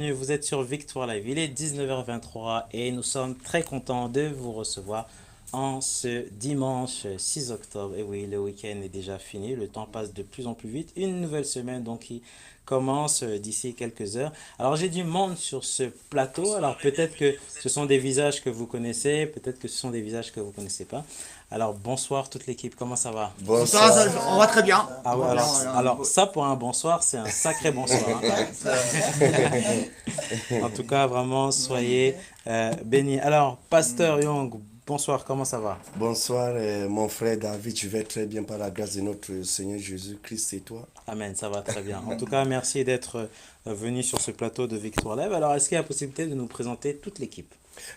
Vous êtes sur Victoire Live, il est 19h23 et nous sommes très contents de vous recevoir en ce dimanche 6 octobre. Et oui, le week-end est déjà fini, le temps passe de plus en plus vite. Une nouvelle semaine donc qui commence d'ici quelques heures. Alors j'ai du monde sur ce plateau, alors peut-être que ce sont des visages que vous connaissez, peut-être que ce sont des visages que vous ne connaissez pas. Alors bonsoir toute l'équipe, comment ça va? Bonsoir, on va très bien. Ah On ouais, va bien, alors ça pour un bonsoir, c'est un sacré bonsoir, hein. En tout cas, vraiment, soyez bénis. Alors, Pasteur Young, bonsoir, comment ça va? Bonsoir, mon frère David, je vais très bien par la grâce de notre Seigneur Jésus-Christ et toi. Amen, ça va très bien. En tout cas, merci d'être venu sur ce plateau de Victoire Live. Alors, est-ce qu'il y a la possibilité de nous présenter toute l'équipe?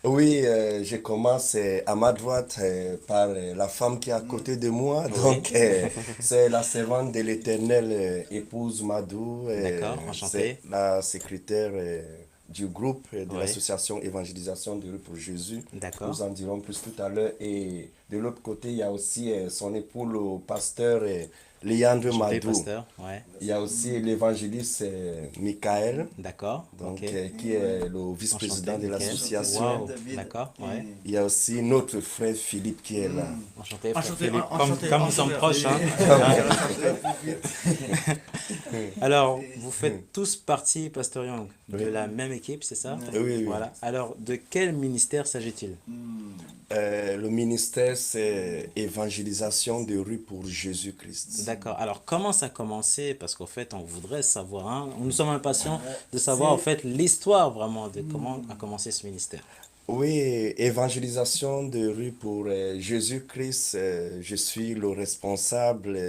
Oui, je commence à ma droite par la femme qui est à côté de moi. Oui, Donc, c'est la servante de l'Éternel, épouse Madou. d'accord, C'est enchanté. la secrétaire du groupe de Oui, l'association Évangélisation de rue pour Jésus. d'accord, Nous en dirons plus tout à l'heure. Et de l'autre côté, il y a aussi son époux, le pasteur Léandre enchanté, Madou. Pasteur. Ouais, Il y a aussi l'évangéliste Michael, d'accord, donc, ok. qui est le Enchanté, vice-président de Mickaël. l'association. Waouh, d'accord, ouais. Il y a aussi notre frère Philippe qui est là. Enchanté, frère Enchanté, Philippe. enchanté, Comme nous sommes enchanté. proches, hein. Alors, vous faites tous partie, Pasteur Young, de Oui, la même équipe, c'est ça? oui, oui. Voilà. Alors, de quel ministère s'agit-il? Le ministère, c'est évangélisation de rue pour Jésus-Christ. D'accord. Alors, comment ça a commencé? Parce qu'en fait, on voudrait savoir, hein, nous sommes impatients de savoir, en fait, l'histoire vraiment de comment a commencé ce ministère. Oui, évangélisation de rue pour Jésus-Christ, je suis le responsable,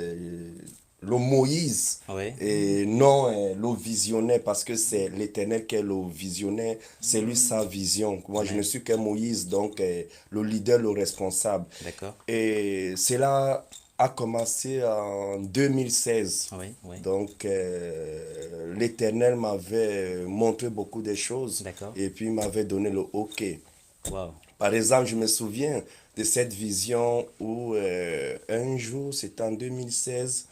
le Moïse, Oui, et non le visionnaire, parce que c'est l'Éternel qui est le visionnaire, c'est lui sa vision. Moi, je ne amen. suis qu'un Moïse, donc le leader, le responsable. D'accord. Et cela a commencé en 2016. Oui, oui. Donc, l'Éternel m'avait montré beaucoup de choses D'accord. et puis m'avait donné le OK. Wow. Par exemple, je me souviens de cette vision où un jour, c'était en 2016,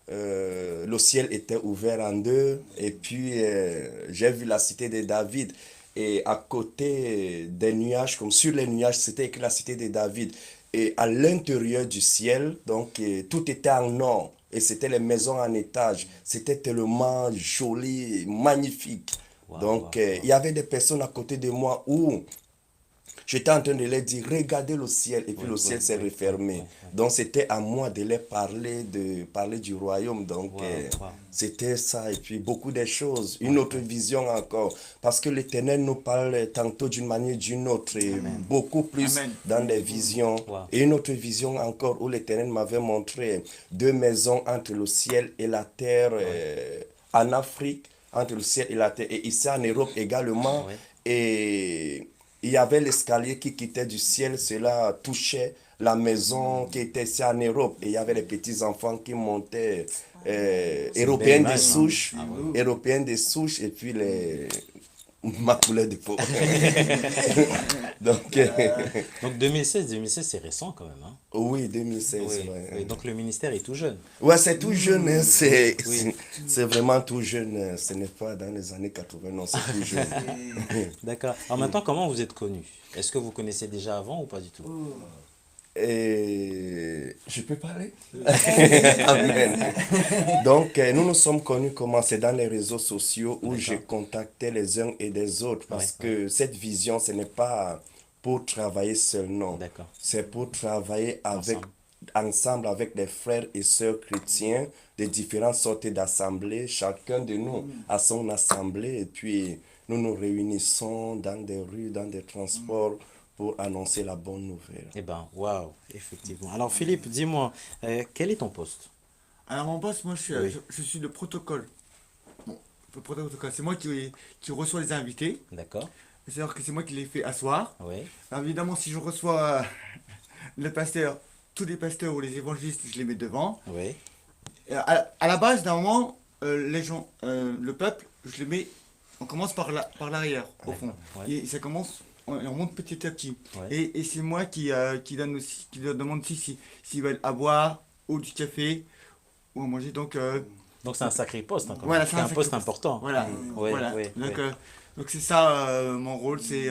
le ciel était ouvert en deux et puis j'ai vu la cité de David. Et à côté des nuages, comme sur les nuages, c'était écrit la cité de David. Et à l'intérieur du ciel, donc tout était en or. Et c'était les maisons en étage. C'était tellement joli, magnifique. Wow, Donc, wow, il wow. y avait des personnes à côté de moi où j'étais en train de leur dire, regardez le ciel, et puis Oui, le oui, ciel s'est oui, oui, refermé. oui, oui. Donc c'était à moi de leur parler, de parler du royaume. Donc Wow, wow. c'était ça, et puis beaucoup de choses. Oui, Une autre oui. vision encore, parce que l'Éternel nous parle tantôt d'une manière ou d'une autre, et Amen. beaucoup plus Amen. dans des visions. Wow. Et une autre vision encore où l'Éternel m'avait montré deux maisons entre le ciel et la terre Oui, en Afrique, entre le ciel et la terre, et ici en Europe également. oui. Et il y avait l'escalier qui quittait du ciel, cela touchait la maison qui était ici en Europe. Et il y avait les petits-enfants qui montaient, C'est une belle image, hein? Ah oui. européens des souches, et puis ma couleur de peau. Donc, Donc 2016, c'est récent quand même, hein? oui, 2016, Oui, oui. ouais. Donc le ministère est tout jeune. Ouais, c'est tout jeune, hein, Oui. c'est vraiment tout jeune. Ce n'est pas dans les années 80, non, c'est tout jeune. D'accord. Alors maintenant, comment vous êtes connu? Est-ce que vous connaissez déjà avant ou pas du tout? Et je peux parler? Amen. Donc, nous nous sommes connus comment c'est dans les réseaux sociaux où j'ai D'accord. contacté les uns et les autres Oui, parce oui. que cette vision, ce n'est pas pour travailler seul, non. D'accord. C'est pour travailler Ensemble. ensemble avec des frères et sœurs chrétiens de différentes sortes d'assemblées. Chacun de nous a son assemblée et puis nous nous réunissons dans des rues, dans des transports pour annoncer la bonne nouvelle. Eh ben, waouh, effectivement. Alors Philippe, dis-moi, quel est ton poste? Alors mon boss, moi Oui. je suis le protocole. Bon, le protocole, c'est moi qui reçois les invités. D'accord. C'est-à-dire que c'est moi qui les fais asseoir. Oui. Alors évidemment, si je reçois le pasteur, tous les pasteurs ou les évangélistes, je les mets devant. Oui. Et à la base, normalement, les gens, le peuple, je les mets, on commence par l'arrière, au fond. Ouais. Et ça commence, on monte petit à petit. Ouais. Et c'est moi qui donne aussi, qui leur demande aussi s'ils veulent à boire ou du café ou à manger. Donc, Donc c'est un sacré poste, hein, quand même. voilà, C'est un sacré poste poste. important. Voilà, Oui, voilà. oui, Donc, oui. Donc c'est ça mon rôle. Et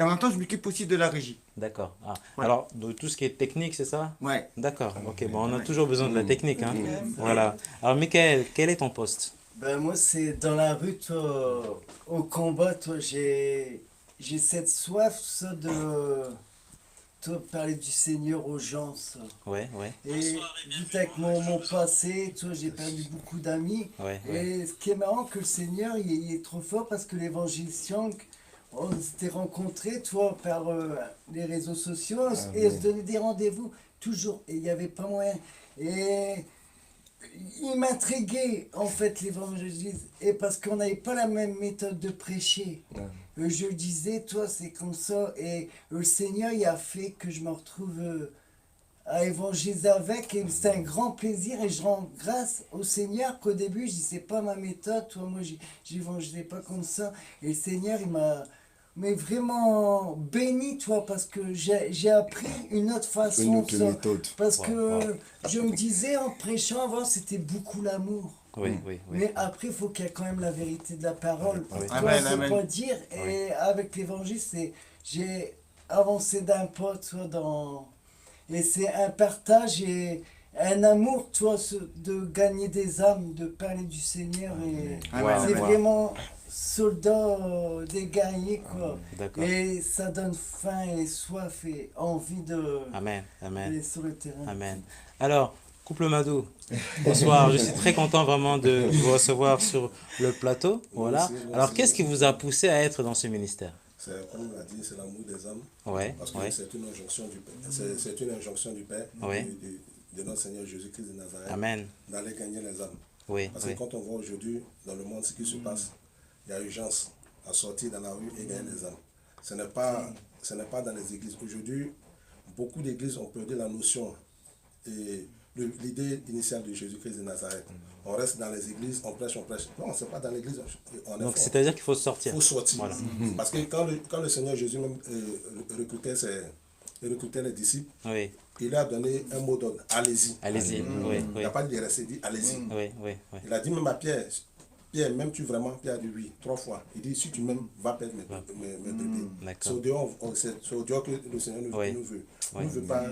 en même temps, je m'occupe aussi de la régie. D'accord. Ah. Ouais. Alors, de tout ce qui est technique, c'est ça? Ouais. D'accord. Ok, bon, on a Ouais. toujours besoin de la technique, hein. Voilà. Alors, Michael, quel est ton poste? Ben moi c'est dans la rue, toi, au combat, toi, j'ai cette soif, ça, de toi, parler du Seigneur aux gens, ça. Ouais, ouais, Et vite avec mon passé, toi, j'ai perdu beaucoup d'amis. ouais, ouais. Et ce qui est marrant, que le Seigneur, il est trop fort parce que l'évangile Sion, on s'était rencontrés, toi, par les réseaux sociaux, et on se donnait des rendez-vous, toujours. Et il n'y avait pas moyen. Et il m'intriguait, en fait, l'évangile. Et parce qu'on n'avait pas la même méthode de prêcher. Je disais, toi, c'est comme ça. Et le Seigneur, il a fait que je me retrouve à évangéliser avec. Et c'est un grand plaisir. Et je rends grâce au Seigneur qu'au début, je disais pas ma méthode. Toi, moi, j'évangélisais pas comme ça. Et le Seigneur, il m'a mais vraiment béni, toi, parce que j'ai appris une autre façon. Une autre ça. méthode. Parce Wow, que wow. je me disais, en prêchant avant, c'était beaucoup l'amour. Oui, oui, oui. Mais après, il faut qu'il y ait quand même la vérité de la parole. Oui. Toi, Amen, faut amen. pas dire. Et avec l'évangile, j'ai avancé d'un pas, toi, et c'est un partage et un amour, toi, de gagner des âmes, de parler du Seigneur. Et Amen, c'est amen. vraiment soldat des guerriers, quoi. D'accord. Et ça donne faim et soif et envie Amen, amen, d'aller sur le terrain. amen. Alors, couple Madou, bonsoir. Je suis très content vraiment de vous recevoir sur le plateau. Voilà. Merci, merci. Alors, qu'est-ce qui vous a poussé à être dans ce ministère? C'est comme on l'a dit, c'est l'amour des âmes. Ouais, Parce que ouais. c'est une injonction du Père. C'est une injonction du Père, Ouais. de notre Seigneur Jésus-Christ de Nazareth, Amen. d'aller gagner les âmes. Oui, Parce oui. que quand on voit aujourd'hui dans le monde ce qui se passe, il y a urgence à sortir dans la rue et gagner les âmes. Ce n'est pas dans les églises. Aujourd'hui, beaucoup d'églises ont perdu la notion et l'idée initiale de Jésus-Christ de Nazareth. On reste dans les églises, on prêche, on prêche. Non, c'est pas dans l'église. On est Donc, fort. c'est-à-dire qu'il faut sortir. Il faut sortir. Voilà. Parce que quand le Seigneur Jésus même recrutait les disciples, Oui, il a donné un mot d'ordre. Allez-y. allez-y. Oui, Il oui. n'a pas dit de rester, il dit allez-y. Oui, oui, oui. Il a dit même à Pierre, Pierre, m'aimes-tu vraiment? Pierre a dit oui, 3 fois. Il dit, si tu m'aimes, va perdre mes bébés. C'est D'accord. au dehors que le Seigneur Oui. nous veut. Il Oui. ne veut pas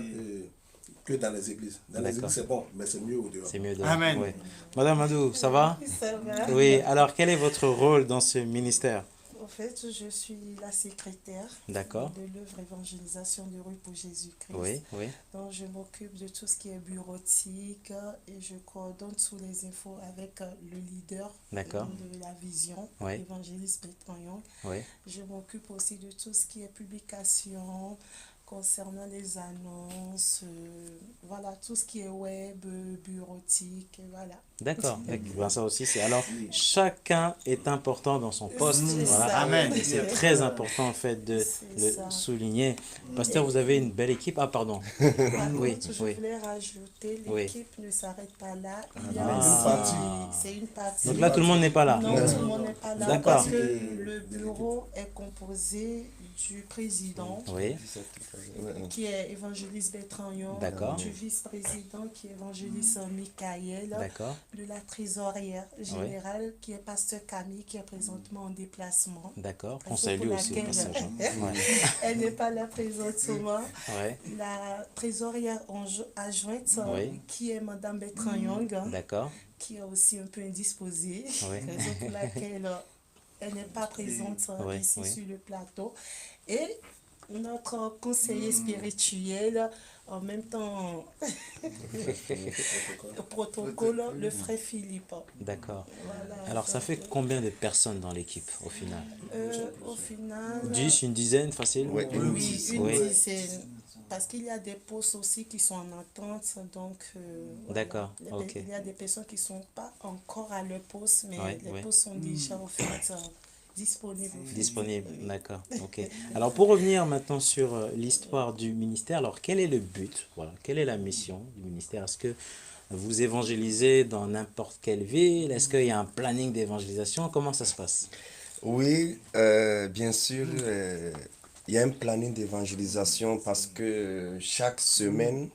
que dans les églises. Dans les D'accord. églises, c'est bon, mais c'est mieux au dehors. C'est mieux de... Amen. Oui. Madame Madou, ça va? Ça va. Oui. Alors, quel est votre rôle dans ce ministère? En fait, je suis la secrétaire D'accord. de l'œuvre évangélisation de rue pour Jésus-Christ. Oui, oui. Donc, je m'occupe de tout ce qui est bureautique et je coordonne tous les infos avec le leader D'accord. de la vision, Oui. l'évangéliste Bertrand Young. Oui. Je m'occupe aussi de tout ce qui est publication concernant les annonces, voilà, tout ce qui est web, bureautique, voilà. D'accord. Ben, ça aussi, c'est... Alors, chacun est important dans son poste. C'est Voilà. ça. Amen. Et c'est très important, en fait, de C'est le ça. souligner. Pasteur, vous avez une belle équipe. Ah, pardon. Par Oui, contre, je oui. voulais rajouter, Oui. l'équipe ne s'arrête pas là. Il y a Ah. aussi, c'est une partie. Donc là, tout le monde n'est pas là. Non, tout le monde n'est pas là. D'accord. Parce que le bureau est composé du président, Oui, qui est évangéliste Bertrand Young, D'accord. du vice-président, qui est évangéliste Michael, d'accord. de la trésorière générale, qui est pasteur Camille, qui est présentement en déplacement. D'accord. On Raison salue pour aussi au laquelle passage. hein. Ouais. Elle n'est pas là présentement. Ouais. La trésorière adjointe, Oui. qui est Madame Bertrand Young, D'accord. qui est aussi un peu indisposée, Oui. raison pour laquelle elle n'est pas présente Oui, ici oui. sur le plateau. Et notre conseiller spirituel, en même temps protocole, le frère Philippe. D'accord. Voilà. Alors, ça fait combien de personnes dans l'équipe, au final? Au final... 10, une dizaine, facile? Oui. Oui, une Oui. dizaine. Parce qu'il y a des postes aussi qui sont en attente, donc voilà. D'accord, ok. Il y a des personnes qui ne sont pas encore à leur poste, mais Ouais, les ouais. postes sont déjà en fait disponibles. Disponible, d'accord. Ok. Alors, pour revenir maintenant sur l'histoire du ministère, alors quel est le but? Voilà, quelle est la mission du ministère? Est-ce que vous évangélisez dans n'importe quelle ville? Est-ce qu'il y a un planning d'évangélisation? Comment ça se passe? Oui, bien sûr, il y a un planning d'évangélisation parce que chaque semaine,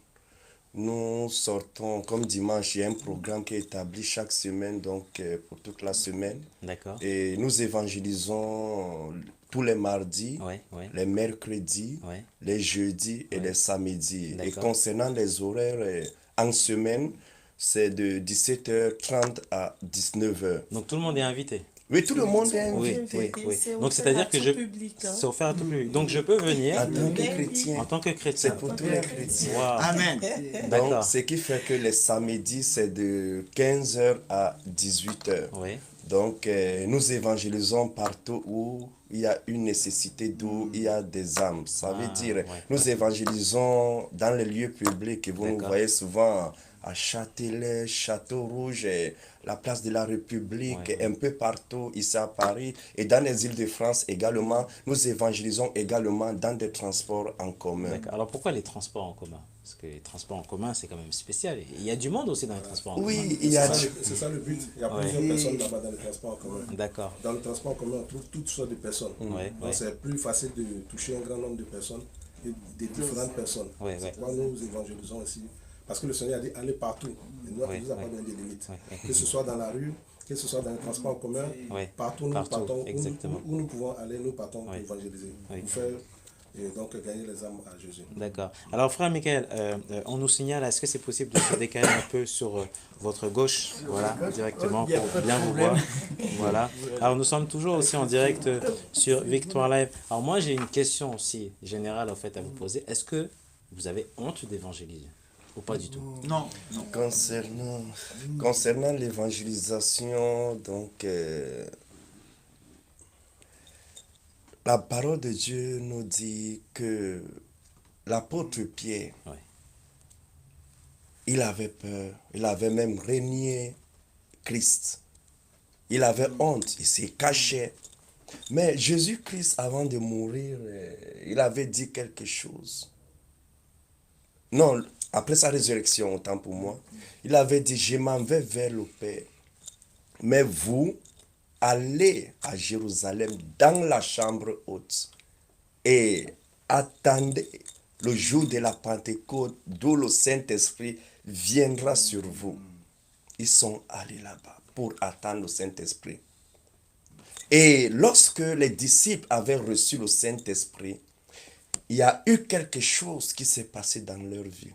Nous sortons, comme dimanche, il y a un programme qui est établi chaque semaine, donc pour toute la semaine. D'accord. Et nous évangélisons tous les mardis, Ouais, ouais, les mercredis, ouais. les jeudis et Ouais. les samedis. Et D'accord. concernant les horaires, en semaine, c'est de 17h30 à 19h. Donc tout le monde est invité. Oui, tout le monde est Oui, invité. oui, oui. C'est Donc offert c'est-à-dire à que tout public, hein. c'est offert à tout public. Donc je peux venir En tant que Oui. chrétien. en tant que chrétien. C'est pour tous les chrétiens. Waouh. Amen. D'accord. Donc, ce qui fait que les samedis, c'est de 15h à 18h. Oui, Donc, nous évangélisons partout où il y a une nécessité, d'où il y a des âmes. Ça veut Ah, dire, ouais, nous évangélisons dans les lieux publics. Et vous nous D'accord. voyez souvent à Châtelet, Château Rouge, et la place de la République, Ouais, et un peu partout ici à Paris. Et dans les îles de France également, nous évangélisons également dans des transports en commun. d'accord. Alors pourquoi les transports en commun? Parce que les transports en commun, c'est quand même spécial. Il y a du monde aussi dans les transports en commun. Oui, il y a... C'est ça le but. Il y a Ouais. plusieurs personnes là-bas dans le transport en commun. D'accord. Dans le transport en commun, on trouve toutes sortes de personnes. Ouais, Donc ouais. c'est plus facile de toucher un grand nombre de personnes et de différentes personnes. Ouais, C'est ouais. pourquoi nous évangélisons aussi. Parce que le Seigneur a dit allez partout. Et nous, Ouais, il nous a pas ouais. donné des limites. Ouais, ouais. Que ce soit dans la rue, que ce soit dans le transport en commun, Ouais. partout nous Partout, partons, où exactement. nous pouvons aller, nous partons pour Ouais. évangéliser, Ouais. pour faire et donc gagner les âmes à Jésus. D'accord. Alors, frère Michael, on nous signale, est-ce que c'est possible de se décaler un peu sur votre gauche, voilà, directement, Il y a pour pas de bien vous problème. voir. Voilà. Alors, nous sommes toujours aussi en direct sur Victoire Live. Alors, moi, j'ai une question aussi générale, en fait, à vous poser. Est-ce que vous avez honte d'évangéliser ou pas du tout? Non, non. Concernant l'évangélisation, donc, la parole de Dieu nous dit que l'apôtre Pierre, Ouais. il avait peur, il avait même renié Christ. Il avait honte, il s'est caché. Mais Jésus-Christ, avant de mourir, il avait dit quelque chose. Non, après sa résurrection, autant pour moi, il avait dit, je m'en vais vers le Père. Mais vous, allez à Jérusalem dans la chambre haute et attendez le jour de la Pentecôte d'où le Saint-Esprit viendra sur vous. Ils sont allés là-bas pour attendre le Saint-Esprit. Et lorsque les disciples avaient reçu le Saint-Esprit, il y a eu quelque chose qui s'est passé dans leur vie.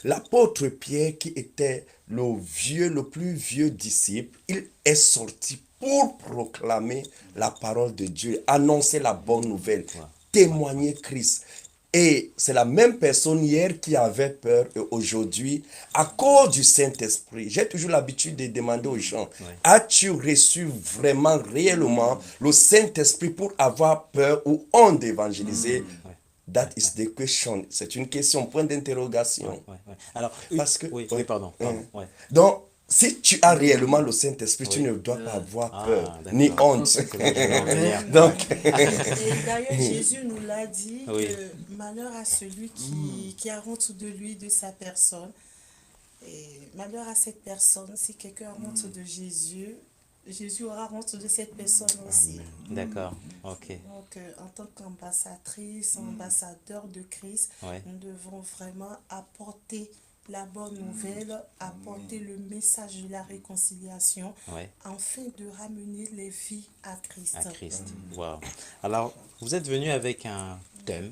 L'apôtre Pierre, qui était le plus vieux disciple, il est sorti pour proclamer la parole de Dieu, annoncer la bonne nouvelle, témoigner Christ. Et c'est la même personne hier qui avait peur et aujourd'hui, à cause du Saint-Esprit, j'ai toujours l'habitude de demander aux gens, as-tu reçu vraiment, réellement le Saint-Esprit pour avoir peur ou honte d'évangéliser? That is the question. C'est une question, point d'interrogation. Ouais, ouais. Alors, Parce que, oui, oui, pardon. Ouais. Donc, si tu as réellement le Saint-Esprit, tu Oui. ne dois pas avoir Ah, peur, d'accord. ni honte. C'est là que je voulais en venir. Donc, Et d'ailleurs, Jésus nous l'a dit, Oui. que malheur à celui qui a honte de lui, de sa personne. Et malheur à cette personne, si quelqu'un a honte de Jésus, Jésus aura honte de cette personne aussi. D'accord, ok. Donc, en tant qu'ambassadrice, ambassadeur de Christ, Ouais. nous devons vraiment apporter la bonne nouvelle, apporter le message de la réconciliation, Ouais. afin de ramener les vies à Christ. À Christ. Wow. Alors, vous êtes venu avec un thème.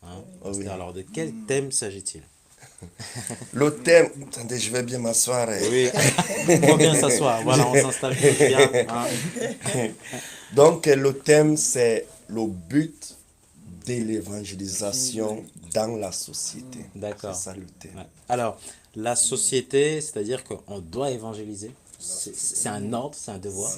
Hein? Oui. Alors, de quel thème s'agit-il? le thème, attendez, je vais bien m'asseoir. Oui, on va bien s'asseoir. Voilà, on s'installe bien. Hein? Donc, le thème, c'est le but de l'évangélisation dans la société. D'accord. C'est ça le thème. Ouais. Alors, la société, c'est-à-dire qu'on doit évangéliser. C'est un ordre, c'est un devoir.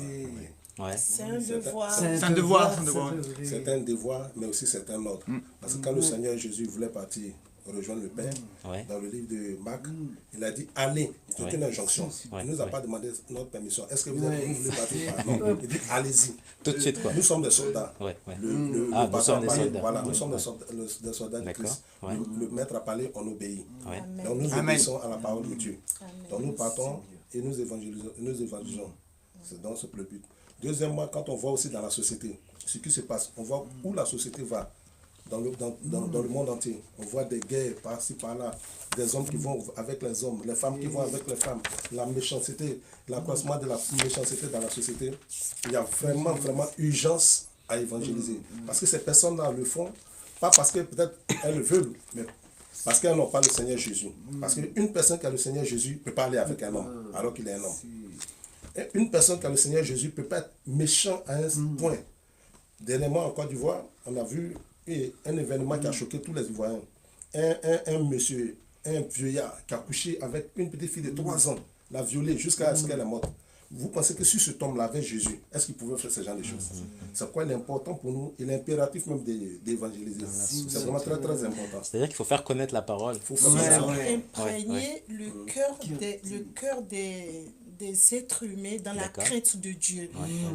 Ouais. C'est un devoir. C'est un devoir, c'est un devoir. C'est un devoir, mais aussi c'est un ordre. Parce que quand le Seigneur Jésus voulait partir rejoindre le Père, Ouais. dans le livre de Marc, il a dit allez. C'est Ouais. une injonction. Ouais. Il ne nous a Ouais. pas demandé notre permission. Est-ce que vous voulez partir par non. Il dit allez-y. Tout de suite, quoi. Nous sommes des soldats. Ouais, ouais. Le Ah, nous patron sommes des a parlé, soldats. Voilà, Ouais, nous sommes ouais. des soldats de D'accord. Christ. Ouais. Le maître a parlé, on obéit. Ouais. Amen. Donc nous Amen. obéissons à la parole de Dieu. Amen. Donc nous partons et nous évangélisons. C'est dans ce le but. Deuxièmement, quand on voit aussi dans la société ce qui se passe, on voit où la société va. dans le monde entier. On voit des guerres par-ci, par-là, des hommes qui vont avec les hommes, les femmes qui vont avec les femmes, la méchanceté, l'accroissement de la méchanceté dans la société. Il y a vraiment, vraiment urgence à évangéliser. Parce que ces personnes-là le font, pas parce que peut-être elles le veulent, mais parce qu'elles n'ont pas le Seigneur Jésus. Parce qu'une personne qui a le Seigneur Jésus ne peut pas aller avec un homme, alors qu'il est un homme. Et une personne qui a le Seigneur Jésus ne peut pas être méchant à un point. Dernièrement, en Côte d'Ivoire, on a vu un événement qui a choqué tous les Ivoiriens. Un monsieur, un vieillard qui a couché avec une petite fille de 3 ans, l'a violée jusqu'à ce qu'elle est morte. Vous pensez que si ce homme-là avait Jésus, est-ce qu'il pouvait faire ce genre de choses? C'est pourquoi il est important pour nous, il est impératif même d'évangéliser. C'est vraiment très très important. C'est-à-dire qu'il faut faire connaître la parole. Il faut faire ça. Imprégner le cœur des êtres humains dans la D'accord. crainte de Dieu.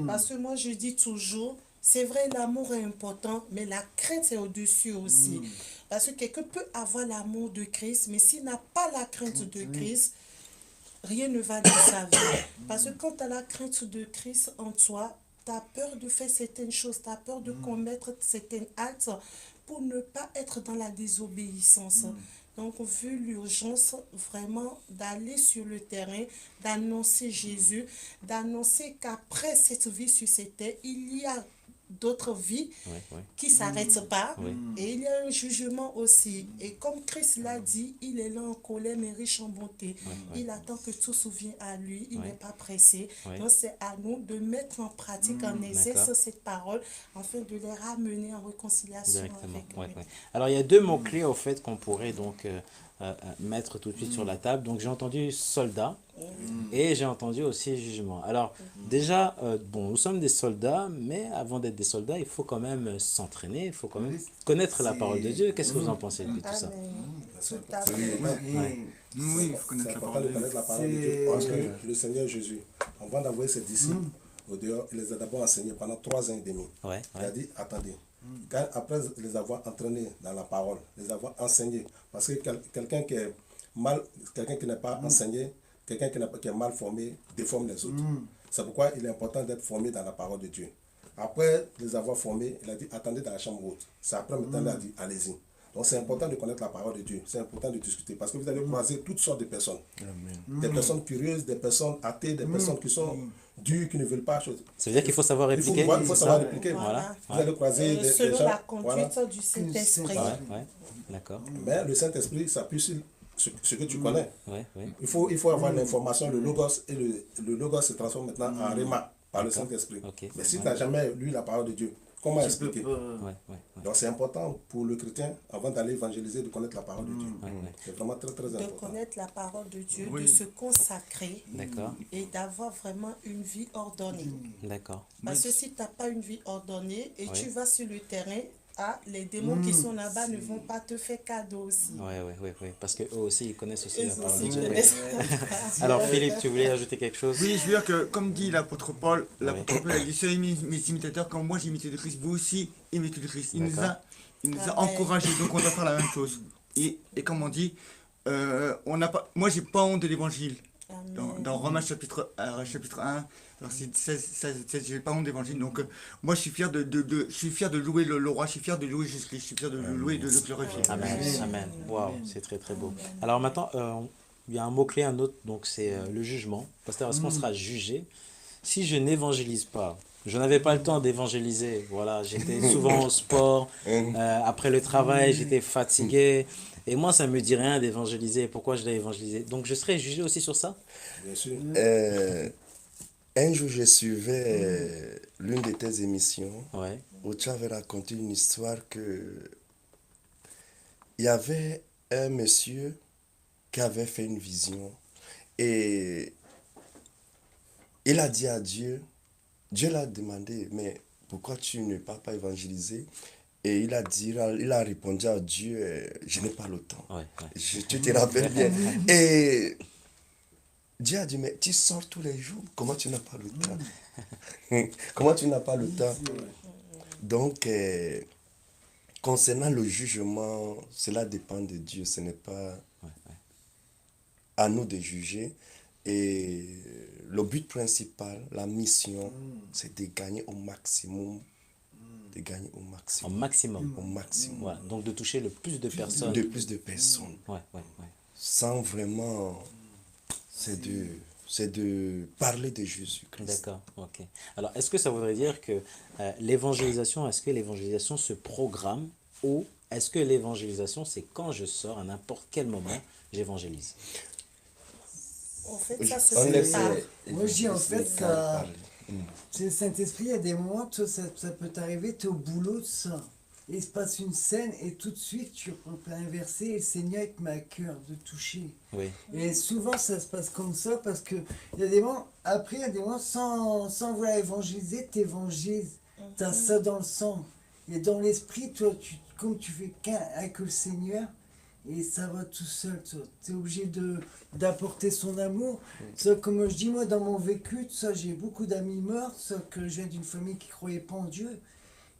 Parce que moi, je dis toujours, c'est vrai, l'amour est important, mais la crainte est au-dessus aussi. Parce que quelqu'un peut avoir l'amour de Christ, mais s'il n'a pas la crainte de Christ, rien ne va dans sa vie. Parce que quand tu as la crainte de Christ en toi, tu as peur de faire certaines choses, tu as peur de commettre certains actes pour ne pas être dans la désobéissance. Donc, vu l'urgence vraiment d'aller sur le terrain, d'annoncer Jésus, d'annoncer qu'après cette vie sur cette terre, il y a d'autres vies qui ne s'arrêtent pas. Et il y a un jugement aussi. Et comme Christ l'a dit, il est là en colère mais riche en bonté. Il attend que tout souvienne à lui. Il n'est pas pressé. Donc c'est à nous de mettre en pratique, en exerce cette parole, afin de les ramener en réconciliation avec lui. Alors il y a 2 mots-clés au fait qu'on pourrait donc mettre tout de suite sur la table. Donc j'ai entendu soldat et j'ai entendu aussi jugement. Alors déjà, bon, nous sommes des soldats, mais avant d'être des soldats, il faut quand même s'entraîner, il faut quand même connaître la parole de Dieu. Qu'est-ce que vous en pensez de tout ça? Amen. Tout à C'est fait. Oui, il faut connaître la important parole de de connaître la parole de Dieu. Parce que le Seigneur Jésus, avant d'envoyer ses disciples au dehors, il les a d'abord enseignés pendant 3 ans et demi. Il a dit, attendez. Après les avoir entraînés dans la parole, les avoir enseignés, parce que quelqu'un qui est mal, quelqu'un qui n'est pas enseigné, quelqu'un qui est mal formé, déforme les autres. C'est pourquoi il est important d'être formé dans la parole de Dieu. Après les avoir formés, il a dit, attendez dans la chambre haute. C'est après maintenant il a dit, allez-y. Donc c'est important de connaître la parole de Dieu, c'est important de discuter, parce que vous allez croiser toutes sortes de personnes. Des personnes curieuses, des personnes athées, des personnes qui sont dures, qui ne veulent pas chose. Ça veut dire qu'il faut savoir répliquer. Il faut savoir répliquer. Voilà. Vous allez croiser des Selon gens. la conduite du Saint-Esprit. D'accord. Mais le Saint-Esprit s'appuie sur ce que tu connais. Ouais. Il faut avoir l'information, le logos, et le logos se transforme maintenant en réma par le Saint-Esprit. Mais si tu n'as jamais lu la parole de Dieu, comment expliquer? Donc c'est important pour le chrétien, avant d'aller évangéliser, de connaître la parole de Dieu. C'est vraiment très très De important. connaître la parole de Dieu, de se consacrer D'accord. et d'avoir vraiment une vie ordonnée. D'accord. Parce que si tu n'as pas une vie ordonnée et tu vas sur le terrain, les démons qui sont là-bas ne vont pas te faire cadeau aussi. Oui. Parce qu'eux aussi, ils connaissent aussi la Eux parole de aussi Dieu. connaissent. Alors Philippe, tu voulais ajouter quelque chose? Oui, je veux dire que, comme dit l'apôtre Paul a dit, soyez mes imitateurs, comme moi j'ai imité de Christ, vous aussi imitez de Christ. Il nous a encouragés, donc on doit faire la même chose. Et comme on dit, moi j'ai pas honte de l'évangile. Dans Romains chapitre 1, verset 16, j'ai pas honte d'évangile. Donc moi je suis fier je suis fier de louer le roi, je suis fier de louer Jésus-Christ, je suis fier de le louer et de le glorifier. Amen. Waouh, c'est très très beau. Alors maintenant, il y a un mot-clé, un autre, donc c'est le jugement. Pasteur, est-ce qu'on sera jugé si je n'évangélise pas? Je n'avais pas le temps d'évangéliser. Voilà, j'étais souvent au sport. Après le travail, j'étais fatigué. Et moi, ça ne me dit rien d'évangéliser. Pourquoi je l'ai évangélisé? Donc, je serai jugé aussi sur ça? Bien sûr. Un jour, je suivais l'une de tes émissions Ouais. où tu avais raconté une histoire que il y avait un monsieur qui avait fait une vision et il a dit à Dieu, Dieu l'a demandé, mais pourquoi tu ne pars pas évangéliser? Et il a répondu à Dieu, je n'ai pas le temps. Tu te rappelles bien. Et Dieu a dit, mais tu sors tous les jours, comment tu n'as pas le temps? Comment tu n'as pas le temps? Donc, concernant le jugement, cela dépend de Dieu, ce n'est pas à nous de juger. Et le but principal, la mission, c'est de gagner au maximum de gagner au En maximum. maximum. Au maximum. Voilà. Donc de toucher le plus de personnes. De plus de personnes. Ouais, ouais, ouais. Sans vraiment... C'est de parler de Jésus-Christ. D'accord, ok. Alors, est-ce que ça voudrait dire que l'évangélisation, est-ce que l'évangélisation se programme ou est-ce que l'évangélisation, c'est quand je sors, à n'importe quel moment, j'évangélise? En fait, ça se On laisse, prépare. Moi, je dis, en fait, les ça- gars parler. C'est le Saint-Esprit, il y a des moments, toi, ça peut t'arriver, tu es au boulot, ça. Et il se passe une scène et tout de suite tu reprends un verset et le Seigneur il te met à cœur de toucher. Oui, Et souvent ça se passe comme ça parce que il y a des moments, après il y a des moments sans vouloir évangéliser, tu évangélises. Tu as ça dans le sang. Et dans l'esprit, toi, comme tu fais qu'un avec le Seigneur, et ça va tout seul, tu es obligé d'apporter son amour. Ça, comme je dis, moi, dans mon vécu, ça, j'ai beaucoup d'amis morts, ça, que je viens d'une famille qui ne croyait pas en Dieu.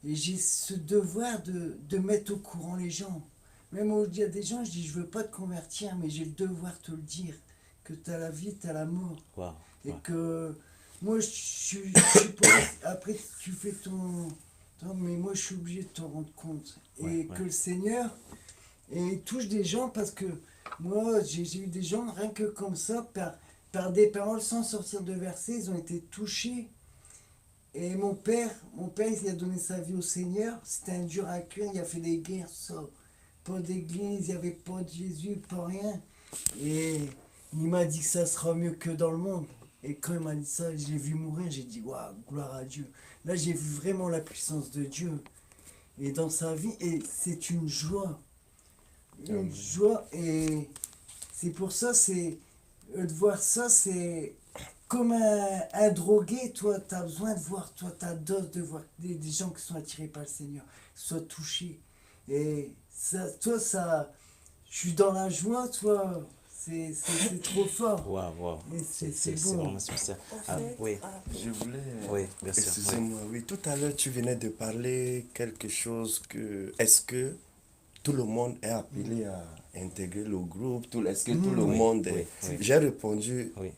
Et j'ai ce devoir de mettre au courant les gens. Même où il y a des gens, je dis, je veux pas te convertir, mais j'ai le devoir de te le dire. Que tu as la vie, tu as la mort. wow. Et Ouais. que moi, je suis pas... Après, tu fais mais moi, je suis obligé de te rendre compte. Et Ouais, que ouais. le Seigneur il touche des gens parce que moi, j'ai eu des gens, rien que comme ça, par des paroles sans sortir de versets, ils ont été touchés. Et mon père, il a donné sa vie au Seigneur. C'était un dur à cuire, il a fait des guerres, ça. Pas d'église, il n'y avait pas de Jésus, pas rien. Et il m'a dit que ça sera mieux que dans le monde. Et quand il m'a dit ça, je l'ai vu mourir, j'ai dit, waouh, gloire à Dieu. Là, j'ai vu vraiment la puissance de Dieu. Et dans sa vie, et c'est une joie. Une joie, et c'est pour ça, de voir ça, c'est comme un drogué, toi, tu as besoin de voir, toi, ta dose de voir des gens qui sont attirés par le Seigneur, qui soient touchés. Et ça, toi, ça, je suis dans la joie, toi, c'est trop fort. Wow, wow. Et c'est C'est bon. vraiment spécial. En Ah, fait, oui, Je voulais... oui, bien sûr. Excusez-moi, oui, tout à l'heure, tu venais de parler quelque chose que... Est-ce que tout le monde est appelé à intégrer le groupe? Est-ce que tout le Oui, monde oui, est... oui. J'ai répondu, Oui,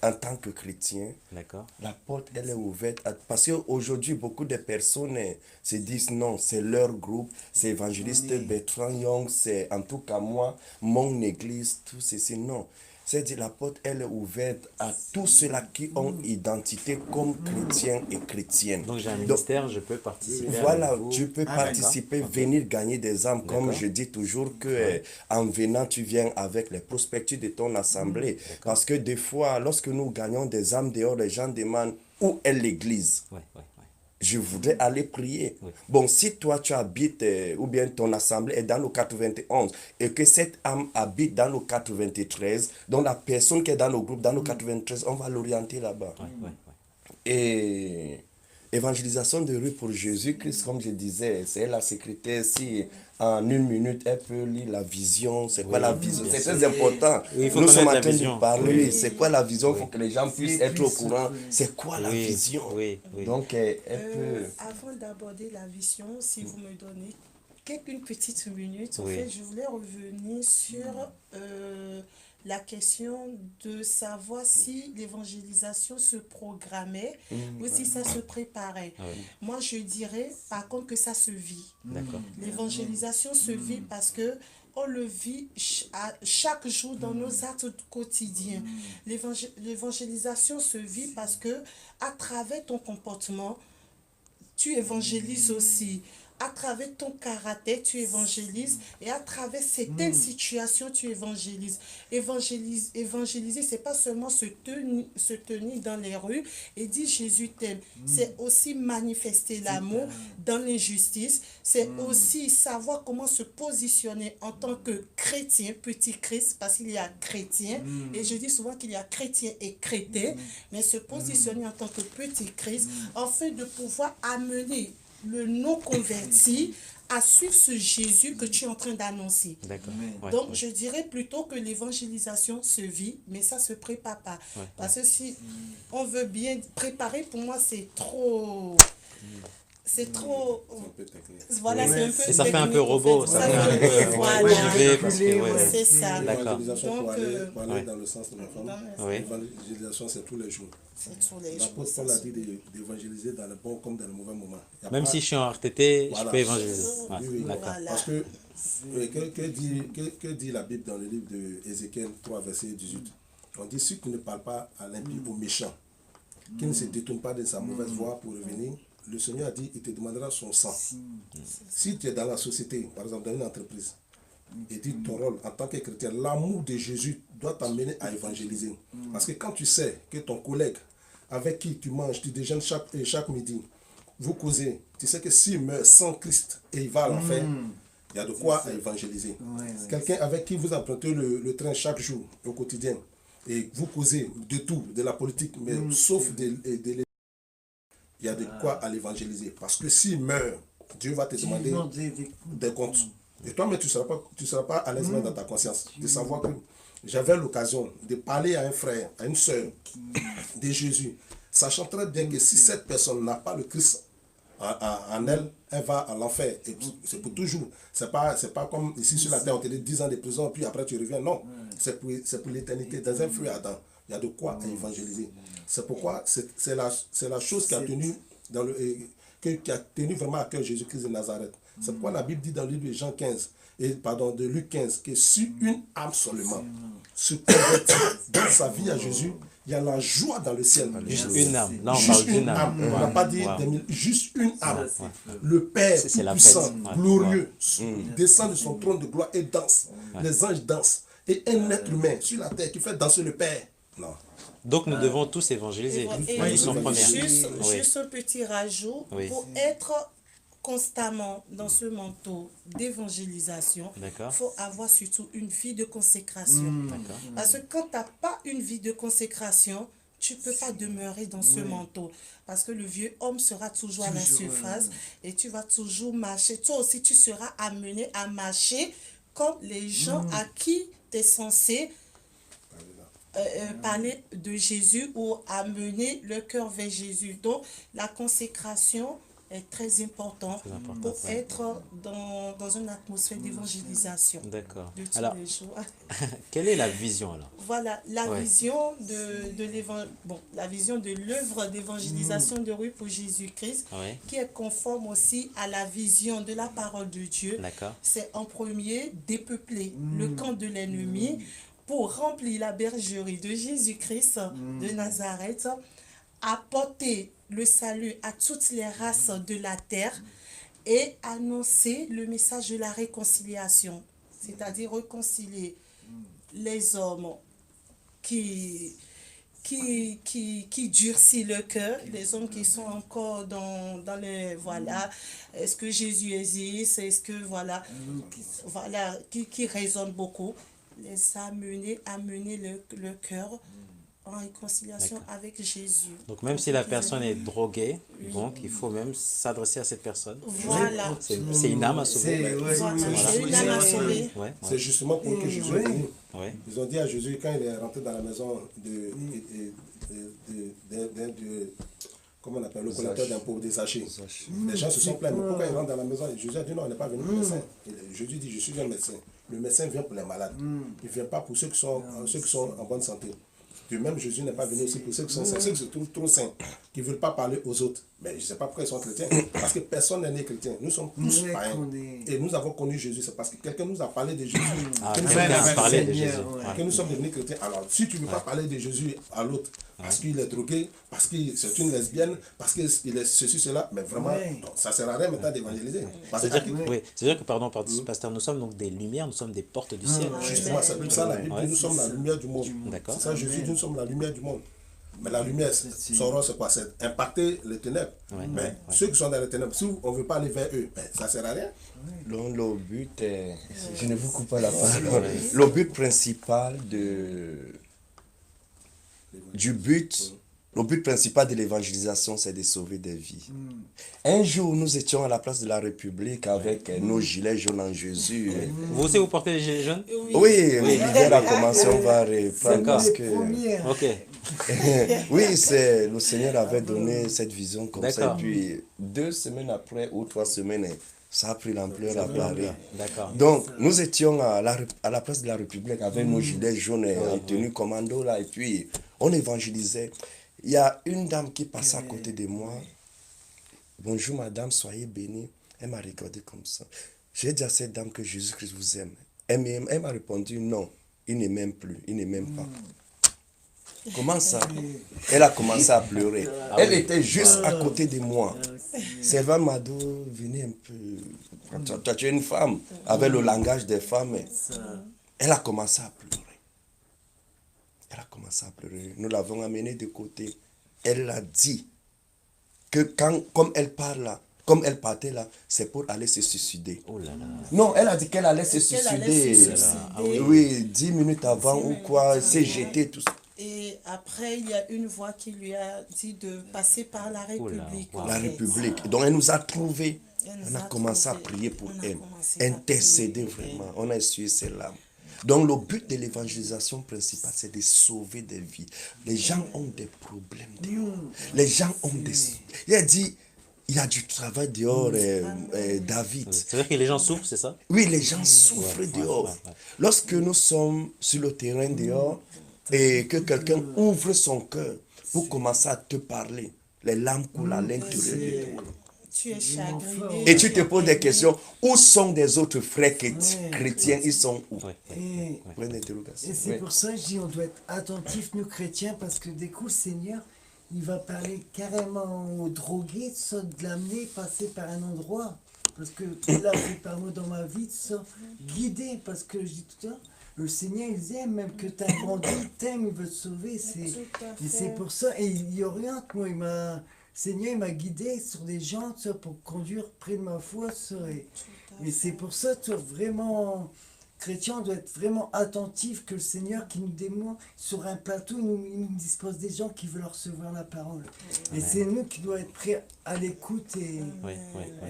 en tant que chrétien, d'accord. la porte, elle est ouverte. Parce qu'aujourd'hui, beaucoup de personnes se disent non, c'est leur groupe, c'est évangéliste Bertrand Young, c'est en tout cas moi, mon église, tout ceci. Non. C'est-à-dire, la porte, elle est ouverte à tous ceux-là qui ont identité comme chrétiens et chrétiennes. Donc j'ai un Donc, ministère, je peux participer. voilà, avec vous. tu peux Ah, participer, d'accord. Ok. venir gagner des âmes. Comme D'accord. je dis toujours que en venant, tu viens avec les prospectus de ton assemblée. Parce que des fois, lorsque nous gagnons des âmes dehors, les gens demandent où est l'église. Ouais, ouais, ouais. Je voudrais aller prier. Oui. Bon, si toi tu habites, ou bien ton assemblée est dans le 91, et que cette âme habite dans le 93, donc la personne qui est dans le groupe, dans le 93, on va l'orienter là-bas. Ouais, ouais, ouais. Et évangélisation de rue pour Jésus-Christ, comme je disais, c'est la secrétaire. Si en une minute, elle peut lire la vision, c'est quoi Oui, la vision? bien C'est sûr. très important. Oui, il faut Nous sommes connaître en la train vision. de parler, Oui. c'est quoi la vision? Il faut Oui. que les gens puissent C'est être au plus- courant. C'est quoi la Oui, vision? oui, oui. Donc, elle peut... Avant d'aborder la vision, si vous me donnez une petite minute, en Oui. fait, je voulais revenir sur la question de savoir si l'évangélisation se programmait ou si ça se préparait. Ah oui. Moi, je dirais par contre que ça se vit. D'accord. L'évangélisation se vit parce que on le vit chaque jour dans nos actes quotidiens. L'évangélisation se vit parce que à travers ton comportement, tu évangélises aussi. À travers ton caractère, tu évangélises. Et à travers certaines situations, tu évangélises. Évangéliser, c'est pas seulement se tenir dans les rues et dire Jésus t'aime. C'est aussi manifester l'amour dans l'injustice. C'est aussi savoir comment se positionner en tant que chrétien, petit Christ, parce qu'il y a chrétien. Et je dis souvent qu'il y a chrétien et chrétien. Mais se positionner en tant que petit Christ afin de pouvoir amener le non-converti à suivre ce Jésus que tu es en train d'annoncer. D'accord. Ouais, Donc, ouais. je dirais plutôt que l'évangélisation se vit, mais ça se prépare pas. Ouais, Parce que si on veut bien préparer, pour moi, c'est trop... c'est trop... C'est un peu technique. Voilà, c'est un peu Et ça fait un peu technique, en robot, fait. ça fait un peu Voilà. chivé parce que, ouais. C'est ça. D'accord. L'évangélisation Donc, pour aller ouais. dans le sens de la femme, Oui. l'évangélisation c'est tous les jours. C'est tous les jours. L'apôtre ça, Paul a c'est- dit d'évangéliser dans le bon comme dans le mauvais moment. Il y a Même pas- si je suis en RTT, je Voilà. peux évangéliser. Ouais, Oui, oui. d'accord. Voilà. Parce que, que dit la Bible dans le livre de Ézéchiel 3, verset 18? On dit, si tu ne parles pas à l'impie, au méchant, qui ne se détourne pas de sa mauvaise voie pour revenir, le Seigneur a dit, il te demandera son sang. Si tu es dans la société, par exemple dans une entreprise, et dit ton rôle en tant que chrétien, l'amour de Jésus doit t'amener à évangéliser. Parce que quand tu sais que ton collègue avec qui tu manges, tu déjeunes chaque midi, vous causez, tu sais que s'il meurt sans Christ et il va à l'enfer, il y a de quoi évangéliser. Quelqu'un avec qui vous empruntez le train chaque jour, au quotidien, et vous causez de tout, de la politique, mais sauf il y a de quoi à l'évangéliser. Parce que s'il meurt, Dieu va te demander des comptes. Et toi-même, tu ne seras pas à l'aise même dans ta conscience de savoir que j'avais l'occasion de parler à un frère, à une soeur de Jésus, sachant très bien que si cette personne n'a pas le Christ en elle, elle va à l'enfer. Et c'est pour toujours. C'est pas comme ici sur la terre, on te dit 10 ans de prison, puis après tu reviens. Non, c'est pour l'éternité. Dans un fruit Adam, il y a de quoi évangéliser. C'est pourquoi c'est la chose qui a tenu qui a tenu vraiment à cœur Jésus-Christ de Nazareth. C'est pourquoi la Bible dit dans le livre de Jean 15, de Luc 15, que si une âme seulement se convertit dans sa vie à Jésus, il y a la joie dans le ciel. Juste une âme. Là, on Juste parle d'une une âme. âme. On n'a pas dit Wow. des mille, juste une âme. Ouais. Le Père C'est la tout-puissant, fête. Ouais. glorieux, descend de son trône de gloire et danse. Les anges dansent. Et un être humain sur la terre qui fait danser le Père. Non. Donc nous devons tous évangéliser. Et Ils sont premières. Oui. juste un petit rajout, Oui. pour être constamment dans ce manteau d'évangélisation, D'accord. il faut avoir surtout une vie de consécration. D'accord. Parce que quand tu n'as pas une vie de consécration, tu ne peux pas demeurer dans ce manteau. Parce que le vieux homme sera toujours à la surface et tu vas toujours marcher. Toi aussi, tu seras amené à marcher comme les gens à qui tu es censé parler de Jésus ou amener le cœur vers Jésus. Donc, la consécration est très importante pour être dans une atmosphère d'évangélisation D'accord. de tous Alors, les jours. quelle est la vision alors? Voilà, la Ouais. vision la vision de l'œuvre d'évangélisation de rue pour Jésus-Christ, Oui. qui est conforme aussi à la vision de la parole de Dieu. D'accord. C'est en premier dépeupler le camp de l'ennemi pour remplir la bergerie de Jésus-Christ de Nazareth, apporter le salut à toutes les races de la terre et annoncer le message de la réconciliation, c'est-à-dire réconcilier les hommes qui durcit le cœur, les hommes qui sont encore dans les, voilà, est-ce que Jésus existe, est-ce que, voilà, qui raisonnent beaucoup, les amener le cœur en réconciliation avec Jésus. Donc même si la personne est droguée, donc il faut même s'adresser à cette personne. Voilà. C'est une âme à sauver. Voilà. C'est une âme à sauver. Ouais, ouais. C'est justement pour que Jésus est venu. Ouais. Ils ont dit à Jésus, quand il est rentré dans la maison comment on appelle, le collecteur d'impôts, des sachets. Les gens se sont plaints, mais pourquoi ils rentrent dans la maison? Et Jésus a dit non, on n'est pas venu pour le médecin. Et Jésus dit, je suis un médecin. Le médecin vient pour les malades. Il ne vient pas pour ceux qui sont en bonne santé. De même, Jésus n'est pas venu aussi pour ceux qui sont saints, ceux qui se trouvent trop saints, qui ne veulent pas parler aux autres. Mais je ne sais pas pourquoi ils sont chrétiens. Parce que personne n'est né chrétien. Nous sommes tous païens. Et nous avons connu Jésus. C'est parce que quelqu'un nous a parlé de Jésus. Ah, que nous quelqu'un sommes a parlé de Seigneur, Jésus. ouais. Ouais. que nous sommes devenus chrétiens. Alors, si tu ne veux pas parler de Jésus à l'autre, parce qu'il est drogué, parce que c'est une lesbienne, parce qu'il est ceci, cela, mais vraiment, donc, ça ne sert à rien maintenant d'évangéliser. Parce que C'est-à-dire que, pardon, pasteur, nous sommes donc des lumières, nous sommes des portes du ciel. justement, c'est comme ça la Bible dit, nous sommes la lumière du monde. D'accord. C'est ça, Jésus dit, nous sommes la lumière du monde. Mais la lumière, son rôle, c'est quoi? C'est impacter les ténèbres. Ouais. Mais ceux qui sont dans les ténèbres, si on ne veut pas aller vers eux, ben, ça ne sert à rien. Donc, le but est, je ne vous coupe pas la parole, le but principal du but Le but principal de l'évangélisation, c'est de sauver des vies. Un jour, nous étions à la place de la République avec nos gilets jaunes en Jésus. Vous aussi, vous portez les gilets jaunes? Oui, l'hiver a commencé, on va reprendre D'accord. parce que... Ok. Oui, c'est le Seigneur avait donné cette vision comme ça. Et D'accord. puis, 2 semaines après ou 3 semaines, ça a pris l'ampleur à Paris. D'accord. Donc, nous étions à la place de la République avec nos gilets jaunes en tenue commando là. Et puis, on évangélisait. Il y a une dame qui passait à côté de moi. Bonjour madame, soyez bénie. Elle m'a regardé comme ça. J'ai dit à cette dame que Jésus-Christ vous aime. Elle m'a répondu non, il ne m'aime plus, il ne m'aime pas. Comment ça? Elle a commencé à pleurer. Elle était juste à côté de moi. Servant Mado, venez un peu. Toi, tu es une femme, avec le langage des femmes. Elle a commencé à pleurer. Elle a commencé à pleurer. Nous l'avons amenée de côté. Elle a dit que comme elle parle là, comme elle partait là, c'est pour aller se suicider. Oh là là. Non, elle a dit qu'elle allait se Qu'elle allait suicider. se suicider. Ah oui. Oui, 10 minutes avant 10 ou minutes quoi, avant. s'est jetée, tout ça. Et après, il y a une voix qui lui a dit de passer par la Oh là, République. wow. en La fait. République. Donc elle nous a trouvés. Elle nous On a a commencé à trouvés. prier pour On a elle. commencé à Intercéder prier. vraiment. On a essuyé ses larmes. Donc le but de l'évangélisation principale, c'est de sauver des vies. Les gens ont des problèmes dehors. Les gens ont des... Il a dit, il y a du travail dehors, David. C'est-à-dire que les gens souffrent, c'est ça? Oui, les gens souffrent dehors. ouais. Lorsque nous sommes sur le terrain dehors et que quelqu'un ouvre son cœur pour commencer à te parler, les larmes coulent à l'intérieur de toi. Tu es chagriné. Et tu te poses des questions, où sont des autres frères chrétiens? Ils sont où? Ouais. Et, Point d'interrogation. et c'est Ouais. pour ça que je dis on doit être attentifs, nous chrétiens, parce que des coups, le Seigneur, il va parler carrément aux drogués, ça, de l'amener, passer par un endroit. Parce que il a fait par moi dans ma vie, ça, guider, parce que je dis tout à l'heure, le Seigneur, il aime, même que tu as grandi, il t'aime, il veut te sauver. Tout à Et c'est fait. pour ça, et il oriente, moi, le Seigneur, il m'a guidé sur des gens, ça, pour conduire près de ma foi, ça. Et c'est pour ça, toi, vraiment, chrétien, on doit être vraiment attentif que le Seigneur qui nous démontre sur un plateau, il nous dispose des gens qui veulent recevoir la parole. Et c'est nous qui doit être prêts à l'écoute et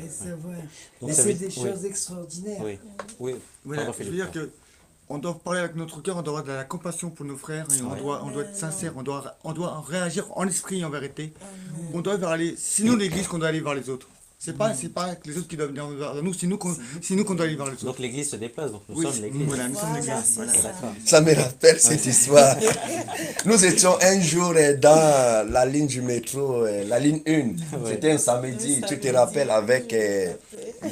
savoir. Donc Et ça c'est veut- des oui. choses extraordinaires. Oui. Oui. Voilà, Pardon, je veux Philippe. dire que on doit parler avec notre cœur, on doit avoir de la compassion pour nos frères, et on doit être sincère, on doit réagir en esprit en vérité. On doit aller, c'est nous l'église qu'on doit aller vers les autres. C'est pas les autres qui doivent venir vers nous, c'est nous qu'on doit aller vers les autres. Donc l'église se déplace, donc nous Oui, sommes l'église. voilà, nous sommes Voilà, l'église. c'est Voilà. ça. Ça me rappelle cette histoire. Nous étions un jour dans la ligne du métro, la ligne 1. C'était un samedi, tu te rappelles, avec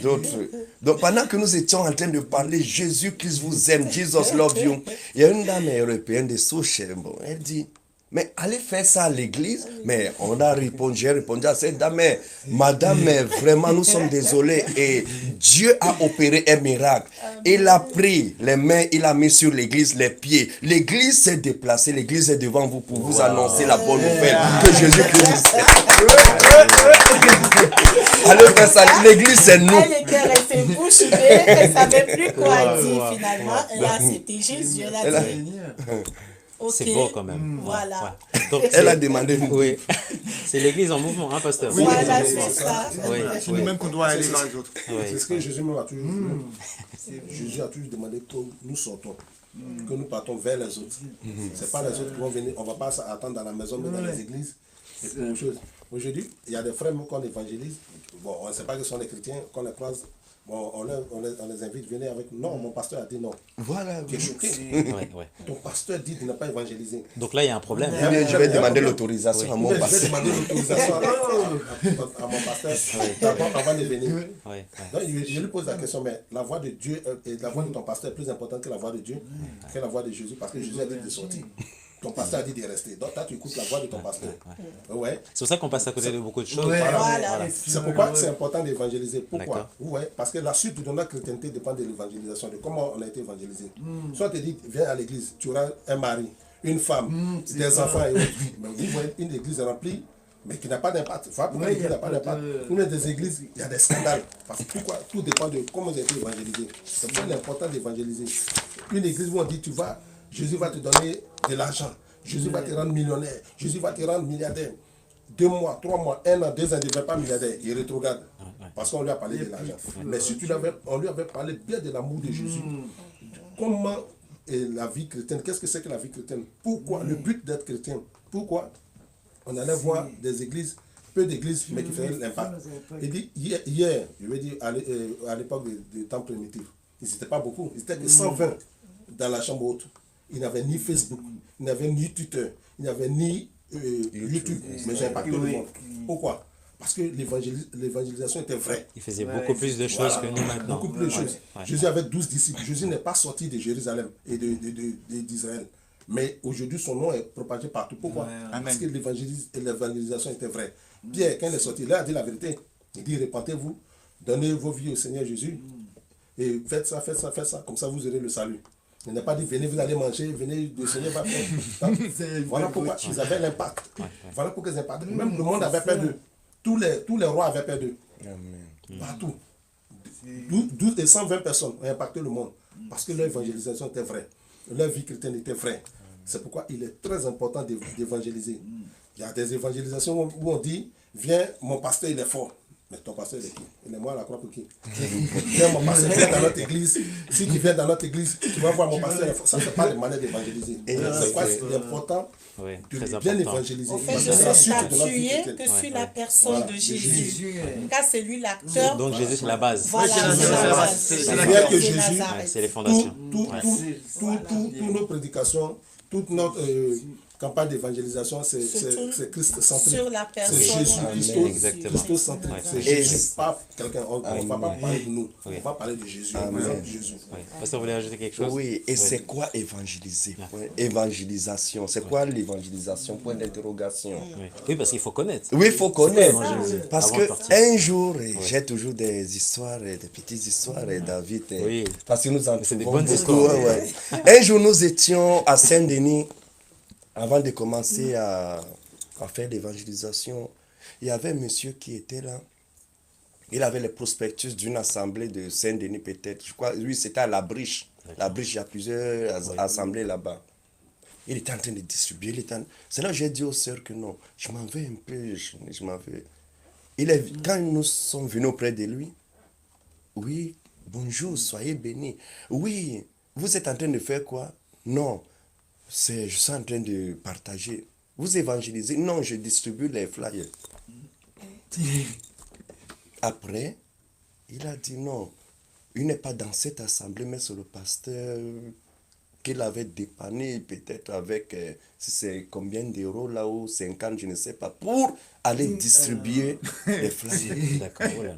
d'autres. Donc pendant que nous étions en train de parler, Jésus-Christ vous aime, Jesus love you, il y a une dame européenne de Souche, bon, elle dit, mais allez faire ça à l'église. Mais on a répondu, j'ai répondu à cette dame, mais madame, mais vraiment, nous sommes désolés. Et Dieu a opéré un miracle. Il a pris les mains, il a mis sur l'église les pieds. L'église s'est déplacée, l'église est devant vous pour vous annoncer la bonne nouvelle que Jésus-Christ vous aime. Allez faire ça, l'église c'est nous. Elle était restée bouche bée, elle ne savait plus quoi dire finalement. Elle a accepté Jésus, elle a dit. Ok, C'est beau quand même. Voilà. Ouais. Donc, Elle a c'est- demandé une Oui. C'est l'église en mouvement, hein, pasteur? Voilà, c'est ça. Oui. C'est nous-mêmes qu'on doit aller vers les autres. Oui. C'est ce que Jésus m'a toujours dit. Jésus a toujours demandé que nous sortons, que nous partons vers les autres. Ce n'est pas les autres qui vont venir, on ne va pas attendre dans la maison, mais dans les églises. Et puis, autre chose. Aujourd'hui, il y a des frères qu'on évangélise. Bon, on ne sait pas que ce sont les chrétiens, qu'on les croise. Bon, on les invite, venez avec nous. Non, mon pasteur a dit non. Voilà. Tu es choqué. Ouais, ouais. Ton pasteur dit de ne pas évangéliser. Donc là, il y a un problème. Eh bien, je vais demander l'autorisation à mon Je vais pasteur. demander l'autorisation à mon pasteur avant de venir. Ouais, ouais. Donc, je lui pose la question, mais la voix de Dieu et la voix de ton pasteur est plus importante que la voix de Dieu, que la voix de Jésus, parce que Jésus a dit de sortir. Ton pasteur a dit de rester. Donc, toi, tu écoutes la voix de ton pasteur. Ouais. C'est pour ça qu'on passe à côté de beaucoup de choses. Voilà. C'est pourquoi c'est important d'évangéliser. Pourquoi? D'accord. Ouais, parce que la suite de notre chrétienté dépend de l'évangélisation, de comment on a été évangélisé. Soit tu dis, viens à l'église, tu auras un mari, une femme, des enfants et autres. Mais vous voyez une église remplie, mais qui n'a pas d'impact. Voilà pourquoi l'église n'a pas d'impact. Nous, on a des églises, il y a des scandales. Parce que pourquoi? Tout dépend de comment vous avez été évangélisé. C'est pour l'important d'évangéliser. Une église où on dit, tu vas, Jésus va te donner de l'argent. Jésus va te rendre millionnaire. Jésus va te rendre milliardaire. 2 mois, 3 mois, 1 an, 2 ans, il ne devient pas milliardaire. Il rétrograde. Parce qu'on lui a parlé de l'argent. Mais si on lui avait parlé bien de l'amour de Jésus, comment est la vie chrétienne, qu'est-ce que c'est que la vie chrétienne? Pourquoi? Le but d'être chrétien. Pourquoi? On allait voir des églises, peu d'églises, mais qui faisaient l'impact. Il dit, hier, je veux dire, à l'époque des temps primitifs, ils n'étaient pas beaucoup. Ils étaient que 120 dans la chambre haute. Ils n'avaient ni Facebook, ils n'avaient ni Twitter, ils n'avaient ni YouTube, mais j'ai impacté le monde. Pourquoi? Parce que l'évangélisation était vraie. Il faisait beaucoup plus de choses que nous maintenant. Beaucoup plus de choses. Jésus avait 12 disciples. Jésus n'est pas sorti de Jérusalem et d'Israël. Mais aujourd'hui, son nom est propagé partout. Pourquoi? Parce que l'évangélisation était vraie. Pierre, quand il est sorti, il a dit la vérité. Il dit, répentez-vous, donnez vos vies au Seigneur Jésus. Et faites ça, faites ça, faites ça. Comme ça, vous aurez le salut. Il n'a pas dit, venez, vous allez manger, venez, le Seigneur va faire. Voilà pourquoi ils avaient l'impact. Voilà pourquoi ils impactaient. Même le monde avait peur d'eux. Tous les rois avaient peur d'eux. Partout. 12 et 120 personnes ont impacté le monde. Parce que leur évangélisation était vraie. Leur vie chrétienne était vraie. C'est pourquoi il est très important d'évangéliser. Il y a des évangélisations où on dit, viens, mon pasteur il est fort. Mais ton pasteur il est qui? Il est moi à la croix pour qui? Viens mon pasteur, viens dans notre église. Si tu viens dans notre église, tu vas voir mon pasteur il est fort. Ça, c'est pas les manières d'évangéliser. C'est quoi? C'est important de bien évangéliser. En fait, je ne suis statué que sur la personne de Jésus. Car c'est lui l'acteur. Donc Jésus, c'est la base. Voilà, c'est la base. C'est bien que Jésus, C'est les fondations. toutes nos prédications, toute notre campagne d'évangélisation, c'est Christ centré. Sur la personne. C'est Jésus Christ centré. C'est Jésus, pas quelqu'un. On ne va pas parler de nous. On va parler de Jésus. Jésus. Pasteur, vous voulez ajouter quelque chose? Oui, et c'est quoi évangéliser? Évangélisation. C'est quoi l'évangélisation? Point d'interrogation. Oui, parce qu'il faut connaître. Oui, il faut connaître. Parce Avant de que partir. un jour, j'ai toujours des histoires, des petites histoires, David. Oui. Parce que nous en C'est des trouvons bonnes beaucoup. histoires. Un jour, nous étions à Saint-Denis. Avant de commencer à faire l'évangélisation, il y avait un monsieur qui était là. Il avait les prospectus d'une assemblée de Saint-Denis peut-être. Je crois, lui, c'était à La Briche. La Briche, il y a plusieurs assemblées là-bas. Il était en train de distribuer. C'est là que j'ai dit aux sœurs que non, je m'en vais un peu. Je m'en vais. Quand nous sommes venus auprès de lui, oui, bonjour, soyez bénis. Oui, vous êtes en train de faire quoi? Non. Je suis en train de partager. Vous évangélisez? Non, je distribue les flyers. Après, il a dit non. Il n'est pas dans cette assemblée, mais c'est le pasteur qu'il avait dépanné, peut-être avec, si c'est combien d'euros là-haut, 50, je ne sais pas, pour aller distribuer les flyers. D'accord, oh là là.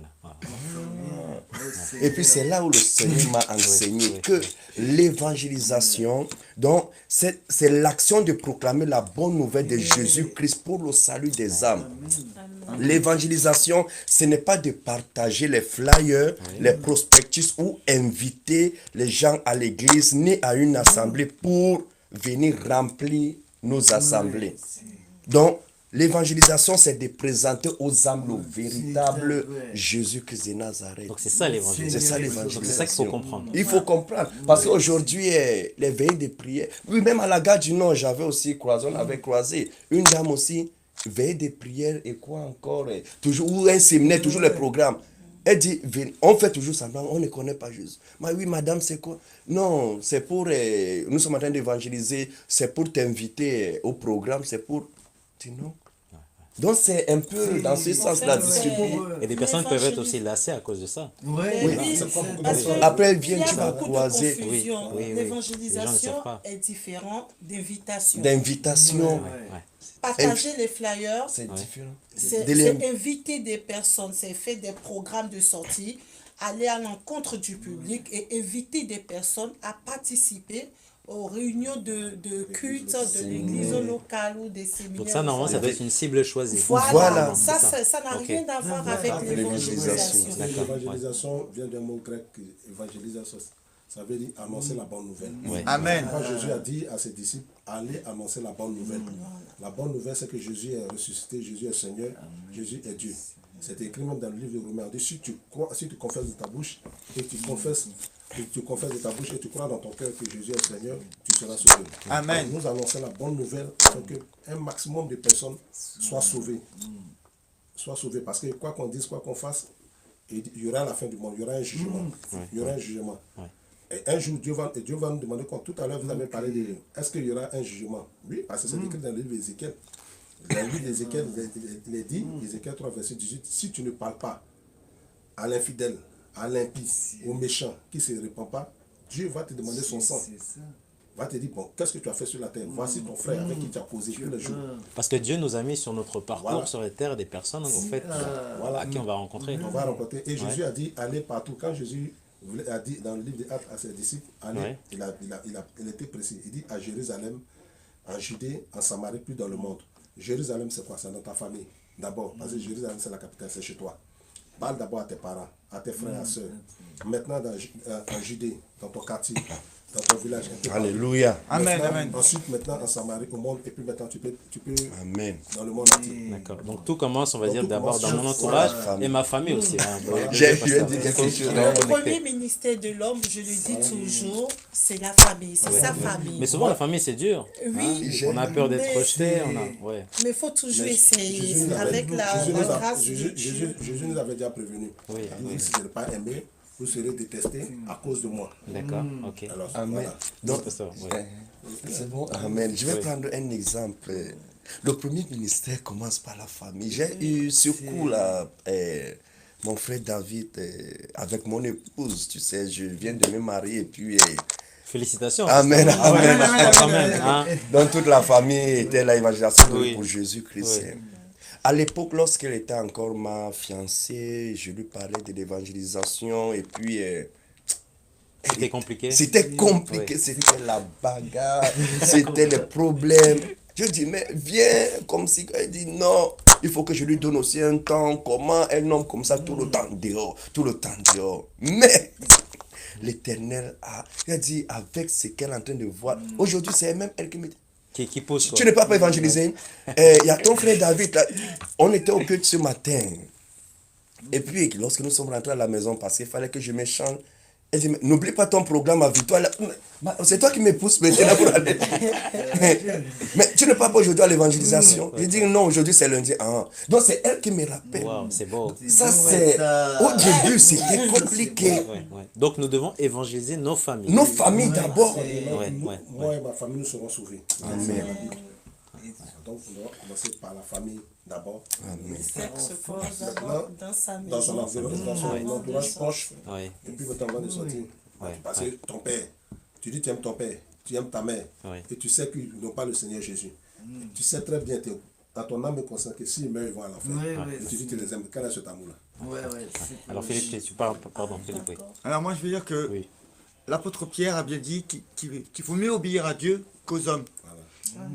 Et puis c'est là où le Seigneur m'a enseigné que l'évangélisation, donc c'est l'action de proclamer la bonne nouvelle de Jésus-Christ pour le salut des âmes. L'évangélisation, ce n'est pas de partager les flyers, les prospectus ou inviter les gens à l'église ni à une assemblée pour venir remplir nos assemblées. Donc, l'évangélisation, c'est de présenter aux âmes le véritable Jésus-Christ de Nazareth. Donc c'est ça l'évangélisation. C'est ça Donc l'évangélisation. c'est ça qu'il faut comprendre. Il faut comprendre. Parce qu'aujourd'hui, les veillées de prière, oui, même à la gare du Nord, j'avais aussi croisé, on avait croisé une dame aussi, veillée de prière et quoi encore, toujours, ou un séminaire, toujours les programmes. Elle dit, on fait toujours semblant, on ne connaît pas Jésus. Mais oui, madame, c'est quoi? Non, c'est pour, nous sommes en train d'évangéliser, c'est pour t'inviter au programme, c'est pour... Tu non? Donc c'est un peu dans ce sens la discipline. Et des personnes peuvent être aussi lassées à cause de ça. Oui, Après, elle vient, il y tu a vas beaucoup croiser. de confusion. Oui, oui, oui. L'évangélisation est différente d'invitation. D'invitation. Partager les flyers, C'est différent. c'est inviter des personnes, c'est faire des programmes de sortie, aller à l'encontre du public et inviter des personnes à participer aux réunions de culte de l'église locale ou des séminaires. Donc ça, normalement, ça doit être une cible choisie. Voilà. Voilà. Ça n'a rien à voir avec l'évangélisation. L'évangélisation vient d'un mot grec, évangélisation. Ça veut dire annoncer la bonne nouvelle. Amen. Quand Jésus a dit à ses disciples, allez annoncer la bonne nouvelle. La bonne nouvelle, c'est que Jésus est ressuscité, Jésus est Seigneur, Jésus est Dieu. C'est écrit même dans le livre de Romains. Si tu confesses de ta bouche et tu confesses tu confesses de ta bouche et tu crois dans ton cœur que Jésus est Seigneur, tu seras sauvé. Amen. Donc, nous annonçons la bonne nouvelle afin qu'un maximum de personnes soient sauvées. Soient sauvées. Parce que quoi qu'on dise, quoi qu'on fasse, il y aura la fin du monde, il y aura un jugement. Il y aura un jugement. Et un jour, Dieu va nous demander, comme tout à l'heure, vous avez parlé de est-ce qu'il y aura un jugement? Oui, parce que c'est écrit dans le livre d'Ézéchiel. Dans le livre d'Ézéchiel, il est dit, Ézéchiel 3, verset 18, si tu ne parles pas à l'infidèle, à l'impie, au méchant qui ne se répand pas, Dieu va te demander son sang. Va te dire, bon, qu'est-ce que tu as fait sur la terre? Voici ton frère avec qui tu as causé tous les jours. Parce que Dieu nous a mis sur notre parcours Voilà. sur la terre des personnes en fait, à qui on va rencontrer. On va rencontrer. Et Jésus a dit, allez partout. Quand Jésus a dit dans le livre des Actes à ses disciples, allez, il était précis. Il dit à Jérusalem, en Judée, en Samarie, puis dans le monde. Jérusalem, c'est quoi? C'est dans ta famille. D'abord, parce que Jérusalem, c'est la capitale, c'est chez toi. Parle d'abord à tes parents, à tes frères, à soeurs. Maintenant, en Judée, dans ton quartier, dans ton village. Alléluia. Amen, Maintenant, amen. Ensuite, maintenant, en Samarie, au monde, et puis maintenant, tu peux Amen. dans le monde entier. D'accord. Donc tout commence, on va Donc, dire, tout d'abord dans commence mon sur- entourage voilà. et ma famille aussi. Hein. J'ai dit quelque chose. Le premier ministère de l'homme, je le dis toujours, c'est la famille, c'est sa famille. Mais souvent la famille c'est dur. Oui, On a peur d'être mais rejeté. Ouais. Mais il faut toujours Mais essayer. Jésus nous Avec avait- la Jésus nous a- grâce de Jésus- Dieu. Jésus nous avait déjà prévenu. Oui. Il dit, si vous n'êtes pas aimé, vous serez détesté à cause de moi. D'accord. Ok. Alors, Amen. voilà. Donc, C'est ça, ouais. c'est bon. Amen. Je vais Oui. prendre un exemple. Le premier ministère commence par la famille. J'ai eu surtout là, mon frère David avec mon épouse. Tu sais, je viens de me marier et puis. Félicitations. Amen, Ah ouais, amen. quand même, hein. Donc toute la famille était là, l'évangélisation Oui. pour Jésus-Christ. Oui. À l'époque, lorsqu'elle était encore ma fiancée, je lui parlais de l'évangélisation et puis C'était compliqué. c'était compliqué, Oui. c'était la bagarre, c'était les problèmes. Je dis, mais viens, comme si elle dit non, il faut que je lui donne aussi un temps. Comment un homme comme ça, tout le temps dehors, tout le temps dehors. Mais l'Éternel a dit, avec ce qu'elle est en train de voir, aujourd'hui c'est même elle qui me dit, Qui pousse. quoi. tu n'es pas pour évangéliser. Il y a ton frère David, là. On était au culte ce matin. Et puis, lorsque nous sommes rentrés à la maison, parce qu'il fallait que je me change, elle dit, mais n'oublie pas ton programme à victoire. C'est toi qui me pousses maintenant pour aller. Mais tu n'es pas pour aujourd'hui à l'évangélisation. Je dis, non, aujourd'hui c'est lundi. Ah. Donc, c'est elle qui me rappelle. Waouh, c'est beau. Ça, c'est... Au début, c'était compliqué. Ouais, ouais. Donc nous devons évangéliser nos familles. Nos familles d'abord. Moi et ma famille, nous serons sauvés. Amen. Donc, nous devons commencer par la famille d'abord. Chaque se pose d'abord dans sa Dans son maison. environnement, dans son Avant entourage de proche. Ouais. Et puis, maintenant, on va de sortir. Ouais, Parce ouais. que ton père, tu dis tu aimes ton père, tu aimes ta mère, Ouais. et tu sais qu'ils n'ont pas le Seigneur Jésus. Tu sais très bien, dans ton âme et conscience, que s'ils meurent, ils vont à l'enfer. Ouais, Et tu dis tu les aimes. Quel est cet amour-là? Alors Philippe, tu parles. Pardon, Philippe, oui. Alors moi je veux dire que Oui. l'apôtre Pierre a bien dit qu'il faut mieux obéir à Dieu qu'aux hommes.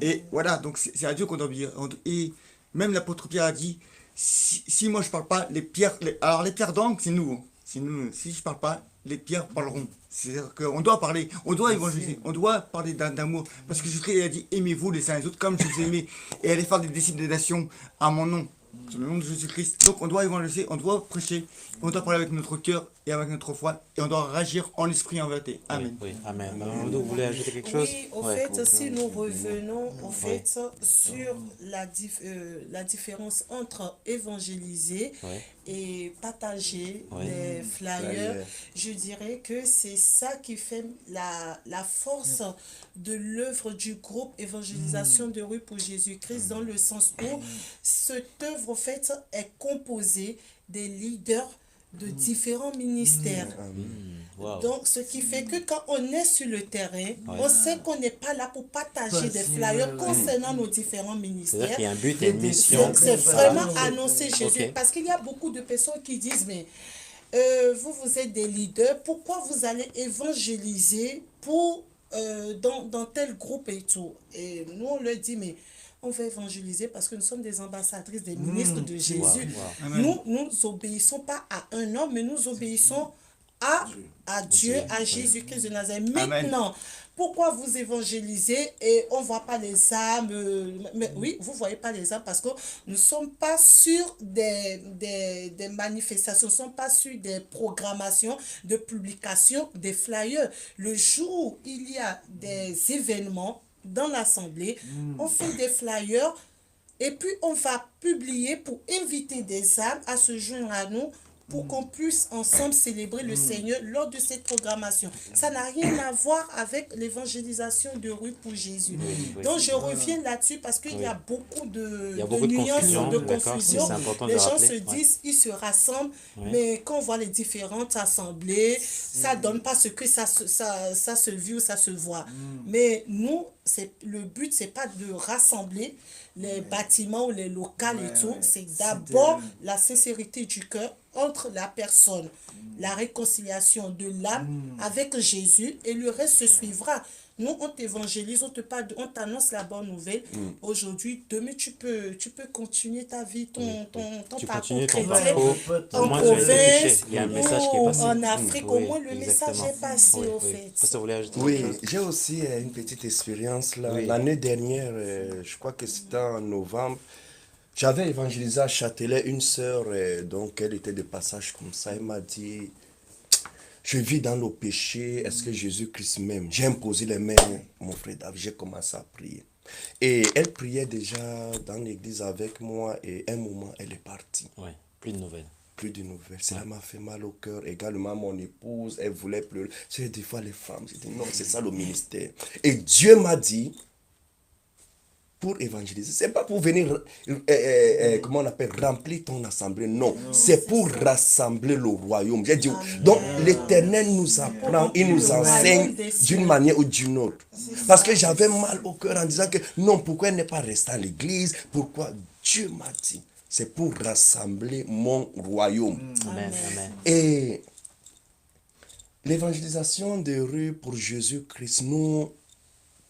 Et voilà, donc c'est à Dieu qu'on doit obéir. Et même l'apôtre Pierre a dit, si moi je parle pas, les pierres... alors les pierres d'angle, c'est nous. Hein. C'est nous. Si je parle pas, les pierres parleront. C'est-à-dire qu'on doit parler, on doit évangéliser, on doit parler d'amour. Parce que Jésus a dit, aimez-vous les uns les autres comme je vous ai aimé. Et allez faire des disciples des nations à mon nom. Sur le nom de Jésus-Christ. Donc on doit évangéliser, on doit prêcher, on doit parler avec notre cœur et avec notre foi. Et on doit réagir en esprit et en vérité. Amen. Oui, amen. Mamadou, vous voulez ajouter quelque chose? Oui, au Ouais. fait, si nous revenons au fait sur la différence entre évangéliser Ouais. et partager Ouais. les flyers, je dirais que c'est ça qui fait la force de l'œuvre du groupe Évangélisation de rue pour Jésus-Christ, dans le sens où cette œuvre, au fait, est composée des leaders de différents ministères. Wow. Donc, ce qui fait que quand on est sur le terrain, on sait qu'on n'est pas là pour partager des flyers concernant nos différents C'est-à-dire ministères. qu'il y a un but et une mission. C'est vraiment annoncer Jésus. Ok. Parce qu'il y a beaucoup de personnes qui disent, mais vous êtes des leaders, pourquoi vous allez évangéliser pour, dans tel groupe et tout? Et nous, on leur dit, mais on va évangéliser parce que nous sommes des ambassadrices, des ministres de Jésus. Wow. Nous obéissons pas à un homme, mais nous obéissons à Dieu, à Jésus-Christ de Nazareth. Amen. Maintenant, pourquoi vous évangélisez et on ne voit pas les âmes mais oui, vous ne voyez pas les âmes parce que nous ne sommes pas sur des manifestations, nous ne sommes pas sur des programmations de publication, des flyers. Le jour où il y a des événements dans l'Assemblée, on fait des flyers et puis on va publier pour inviter des âmes à se joindre à nous pour qu'on puisse ensemble célébrer le Seigneur lors de cette programmation. Ça n'a rien à voir avec l'évangélisation de rue pour Jésus. Donc je reviens là-dessus parce qu'il y a beaucoup de, Il y a beaucoup de nuances, confusion, de d'accord, confusion. c'est important de Les gens rappeler, se ouais. disent, ils se rassemblent, mais quand on voit les différentes assemblées, ça donne pas ce que ça se vit ou ça se voit. Mais nous, le but, c'est pas de rassembler les bâtiments ou les locales et tout, c'est d'abord la sincérité du cœur entre la personne, la réconciliation de l'âme avec Jésus et le reste se suivra. Nous, on t'évangélise, on t'annonce la bonne nouvelle. Aujourd'hui, demain, tu peux continuer ta vie, ton Tu parcours continues ton chrétien parcours. en Au moins, tu as été touché. province Il y a un message qui est ou passé. en Afrique. Au Oui, moins, le message exactement. est passé, Oui, au oui. fait. Pasteur, vous voulez ajouter Oui, quelque chose? j'ai aussi une petite expérience là. Oui. L'année dernière, je crois que c'était en novembre, j'avais évangélisé à Châtelet une sœur, donc elle était de passage comme ça. Elle m'a dit, je vis dans le péché, est-ce que Jésus-Christ m'aime? J'ai imposé les mains, mon frère David, j'ai commencé à prier. Et elle priait déjà dans l'église avec moi et un moment, elle est partie. Oui, plus de nouvelles. Plus de nouvelles. Cela m'a fait mal au cœur. Également, mon épouse, elle voulait pleurer. J'ai dit, des fois, les femmes, j'ai dit, non, c'est ça le ministère. Et Dieu m'a dit, pour évangéliser, c'est pas pour venir, comment on appelle, remplir ton assemblée. Non, c'est pour rassembler le royaume. J'ai dit, donc l'Éternel nous apprend, il nous enseigne d'une manière ou d'une autre. Parce que j'avais mal au cœur en disant que non, pourquoi elle n'est pas restée à l'église? Pourquoi? Dieu m'a dit, c'est pour rassembler mon royaume. Amen, amen. Et l'évangélisation des rues pour Jésus-Christ, nous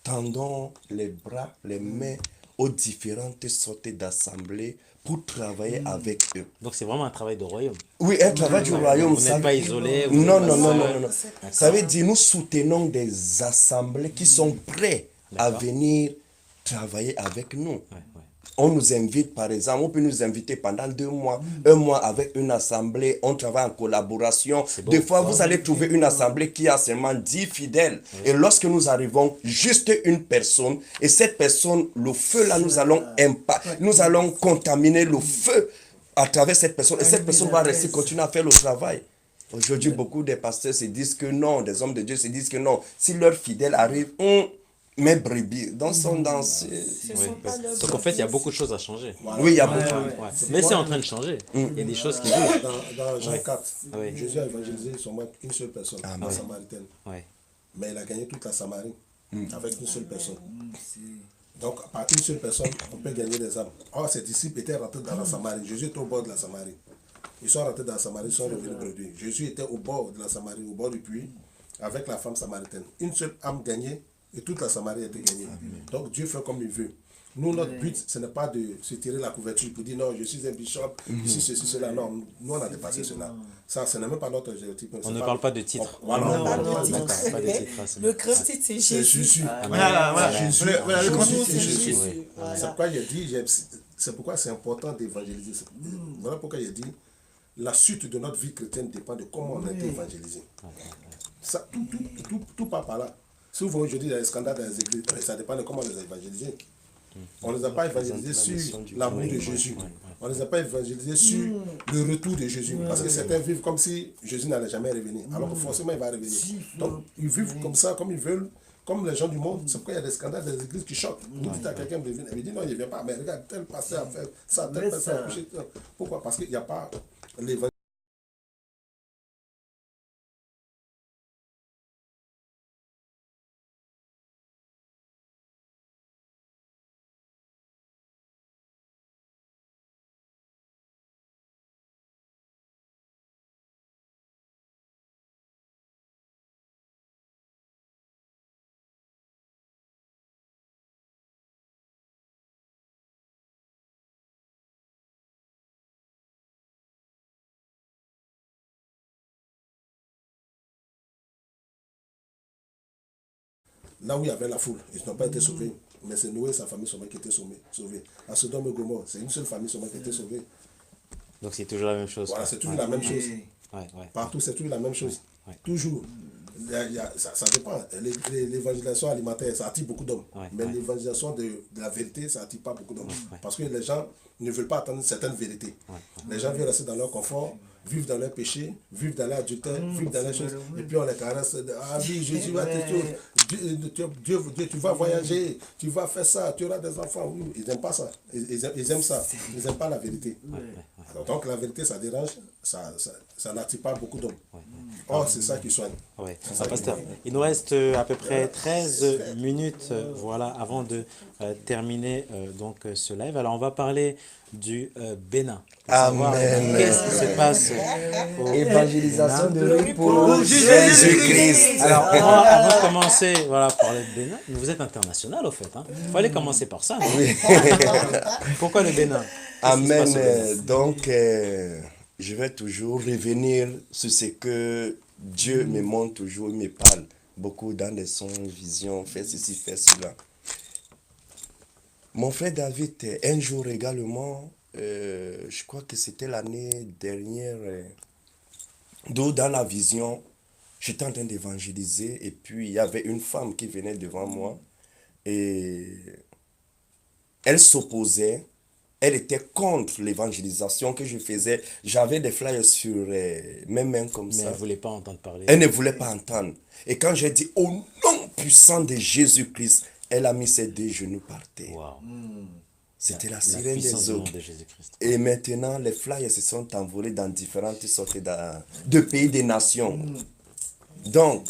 tendons les bras, les mains aux différentes sortes d'assemblées pour travailler avec eux. Donc, c'est vraiment un travail de royaume. Oui, un travail du royaume. Vous n'êtes pas isolé. vous Non, n'êtes non, pas non, seul. non, non. Ça veut dire nous soutenons des assemblées qui sont prêtes à D'accord. venir travailler avec nous. Ouais, ouais. On nous invite, par exemple, on peut nous inviter pendant 2 mois, 1 mois avec une assemblée, on travaille en collaboration. bon. Des fois, vous allez trouver une assemblée qui a seulement 10 fidèles. Et lorsque nous arrivons, juste une personne, et cette personne, le feu là, nous allons nous allons contaminer le feu à travers cette personne. Et cette personne va rester, continuer à faire le travail. Aujourd'hui, beaucoup de pasteurs se disent que non, des hommes de Dieu se disent que non. Si leurs fidèles arrivent, mes brebis, sont dans ce... Oui. Donc, en fait, il y a beaucoup de choses à changer. Voilà. Oui, il y a beaucoup. Ouais. Mais c'est en train de changer. Il y a des choses qui bougent. Dans Jean 4, Oui. Jésus a évangélisé seulement une seule personne, la Samaritaine. Ouais. Mais il a gagné toute la Samarie avec une seule personne. Donc, par une seule personne, on peut gagner des âmes. Or, ses disciples étaient rentrés dans la Samarie. Jésus était au bord de la Samarie. Ils sont rentrés dans la Samarie, ils sont revenus bredouilles. Jésus était au bord de la Samarie, au bord du puits, avec la femme samaritaine. Une seule âme gagnée et toute la Samarie était gagnée. Donc, Dieu fait comme il veut. Nous, notre but, ce n'est pas de se tirer la couverture pour dire non, je suis un bishop, ici, ceci, cela. Non, nous, on a dépassé cela. Ça, ce n'est même pas notre objectif. On ne parle pas de titre. Voilà, Non, on parle non, pas de non. titre. Pas de titre. hein, Le grand titre, c'est C'est Jésus. Jésus. Voilà, voilà. Jésus. Voilà, le Jésus, contenu, c'est c'est Jésus. Jésus. Voilà. C'est pourquoi j'ai dit, c'est pourquoi c'est important d'évangéliser. Voilà pourquoi j'ai dit, la suite de notre vie chrétienne dépend de comment on a été évangélisé. Ça, tout part par là. Si vous voyez aujourd'hui, il y a des scandales dans les églises, ça dépend de comment on les a évangélisés. On ne les a pas évangélisés sur l'amour de Jésus. On ne les a pas évangélisés sur le retour de Jésus. Parce que certains vivent comme si Jésus n'allait jamais revenir. Alors que forcément, il va revenir. Donc, ils vivent comme ça, comme ils veulent, comme les gens du monde. C'est pourquoi il y a des scandales dans les églises qui choquent. Vous dites à quelqu'un de venir, il dit non, il ne vient pas. Mais regarde, tel pasteur a fait ça, tel pasteur a couché. Pourquoi? Parce qu'il n'y a pas l'évangile. là où il y avait la foule, ils n'ont pas été sauvés. Mais c'est Noé et sa famille seulement qui étaient sauvés. À Sodome et Gomorrhe, c'est une seule famille seulement qui a été sauvée. Donc c'est toujours la même chose. Voilà, quoi. c'est toujours la même chose. Ouais, ouais. Partout, c'est toujours la même chose. Ouais. Toujours. Ça dépend. L'évangélisation alimentaire, ça attire beaucoup d'hommes. Ouais, Mais ouais. l'évangélisation de la vérité, ça attire pas beaucoup d'hommes. ouais. Parce que les gens ne veulent pas attendre certaines vérités. Les gens veulent rester dans leur confort, vivre dans leur péché, vivre dans leur adultère, vivre dans leurs choses. Et puis on les caresse. Ah oui, Jésus va te Dieu, tu vas voyager, tu vas faire ça, tu auras des enfants. Oui, ils n'aiment pas ça. Ils aiment ça. Ils n'aiment pas la vérité. Alors, donc la vérité, ça dérange, ça n'attire pas beaucoup d'hommes. Or, c'est ça qui soigne. Ouais. C'est ça qui Pasteur, soigne. il nous reste à peu près 13 minutes voilà, avant de terminer donc, ce live. Alors, on va parler du Bénin. Pour savoir, Amen. qu'est-ce qui se passe au Évangélisation de Bénin. lui pour Jésus-Christ. Alors, avant de commencer voilà, par le Bénin, vous êtes international au fait. Il fallait commencer par ça. Non? Pourquoi le Bénin? Qu'est-ce qui se passe au Bénin? Amen. Donc, je vais toujours revenir sur ce que Dieu me montre toujours, il me parle beaucoup dans des sons, visions, fais ceci, fais cela. Mon frère David, un jour également, je crois que c'était l'année dernière, d'où dans la vision, j'étais en train d'évangéliser et puis il y avait une femme qui venait devant moi et elle s'opposait. Elle était contre l'évangélisation que je faisais. J'avais des flyers sur mes mains comme Mais ça. elle ne voulait pas entendre parler. Elle ne voulait pas entendre. Et quand j'ai dit au nom puissant de Jésus-Christ, elle a mis ses deux genoux par terre. Waouh. C'était la La sirène puissance des du eaux. nom de Jésus-Christ. Et maintenant, les flyers se sont envolés dans différentes sortes de pays, des nations. Donc,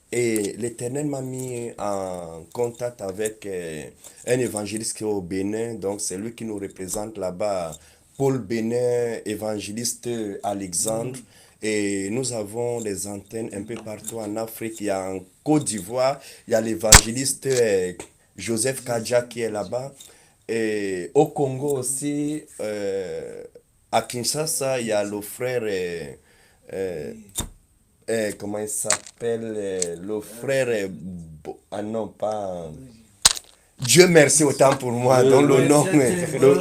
et l'Éternel m'a mis en contact avec un évangéliste qui est au Bénin. Donc, c'est lui qui nous représente là-bas. Paul Bénin, évangéliste Alexandre. Et nous avons des antennes un peu partout en Afrique. Il y a en Côte d'Ivoire, il y a l'évangéliste Joseph Kadja qui est là-bas. Et au Congo aussi, à Kinshasa, il y a le frère, comment il s'appelle, le frère, ah non, pas... Dieu merci autant pour moi, dont le nom,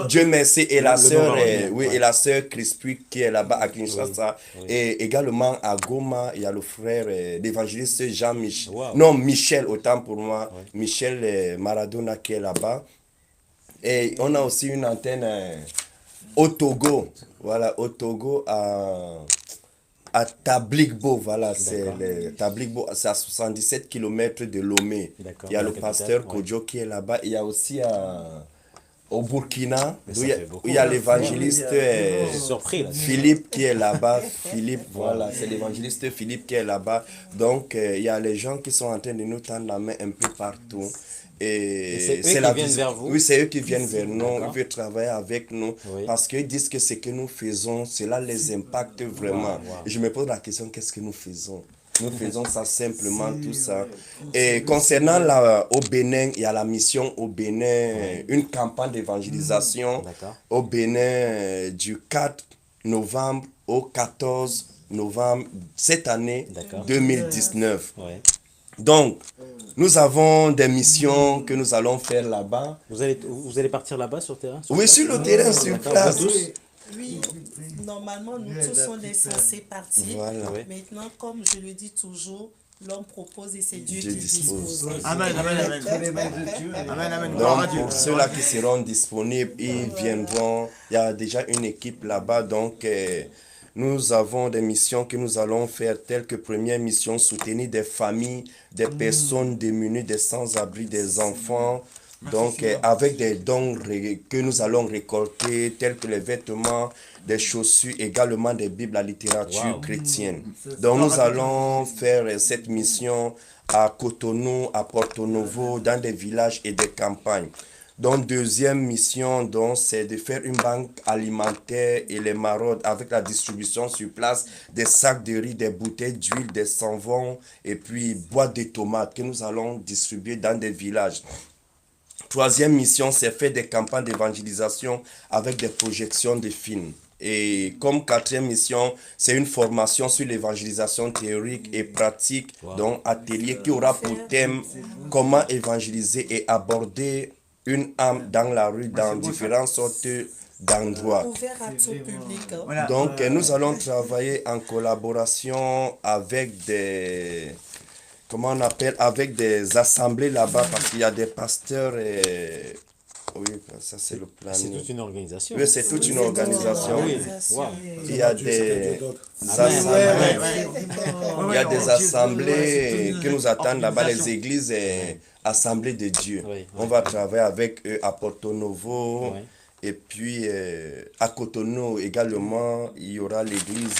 Dieu merci, et la sœur, oui, et la sœur Crispy qui est là-bas à Kinshasa, et également à Goma, il y a le frère, l'évangéliste Jean-Michel, non, Michel autant pour moi, Michel Maradona qui est là-bas, et on a aussi une antenne au Togo, voilà, au Togo, à Tabligbo, voilà, c'est Tabligbo, c'est à 77 km de Lomé. Il y a le pasteur Kodjo qui est là-bas. Il y a aussi au Burkina, où il y a l'évangéliste Philippe qui est là-bas. Philippe, voilà, c'est l'évangéliste Philippe qui est là-bas. Donc, il y a les gens qui sont en train de nous tendre la main un peu partout. Et c'est eux qui viennent vers vous? Oui, c'est eux qui viennent vers nous, ils veulent travailler avec nous, Oui. parce qu'ils disent que ce que nous faisons, cela les impacte vraiment. Et je me pose la question, qu'est-ce que nous faisons? Nous faisons ça simplement, tout ça. Et concernant au Bénin, il y a la mission au Bénin, une campagne d'évangélisation au Bénin du 4 novembre au 14 novembre cette année 2019. Ouais. Donc, nous avons des missions que nous allons faire là-bas. Vous allez partir là-bas sur terrain? Oui, sur le terrain, sur place. Oui, normalement, nous tous, on est censés partir. Voilà. Maintenant, comme je le dis toujours, l'homme propose et c'est Dieu Dieu qui dispose. Amen, amen, amen. Amen, amen. Gloire à Donc, Dieu. pour ceux-là qui seront disponibles, ils viendront. Il y a déjà une équipe là-bas. Donc, nous avons des missions que nous allons faire, telles que première mission, soutenir des familles, des personnes démunies, des sans-abri, des enfants. Donc, avec des dons que nous allons récolter, tels que les vêtements, des chaussures, également des bibles, la littérature chrétienne. Donc, nous allons faire cette mission à Cotonou, à Porto Novo, dans des villages et des campagnes. Donc, deuxième mission, donc, c'est de faire une banque alimentaire et les maraudes avec la distribution sur place des sacs de riz, des bouteilles d'huile, des savons et puis boîtes de tomates que nous allons distribuer dans des villages. Troisième mission, c'est faire des campagnes d'évangélisation avec des projections de films. Et comme quatrième mission, c'est une formation sur l'évangélisation théorique et pratique, donc atelier qui aura pour thème comment évangéliser et aborder une âme dans la rue, dans différentes sortes d'endroits. Ouvert à tout public. Hein. Voilà. Donc, nous allons travailler en collaboration avec des, comment on appelle, avec des assemblées là-bas, parce qu'il y a des pasteurs et... Oui, ça c'est le C'est planning. toute une organisation. Oui, c'est toute une organisation. Oui. Wow. Il y a Dieu, c'est un Dieu des d'autre. assemblées, il y a des Ouais, assemblées c'est qui nous attendent là-bas, les organisation. églises et assemblées de Dieu. Oui, On va travailler avec eux à Porto Novo. Oui. Et puis à Cotonou également, il y aura l'église,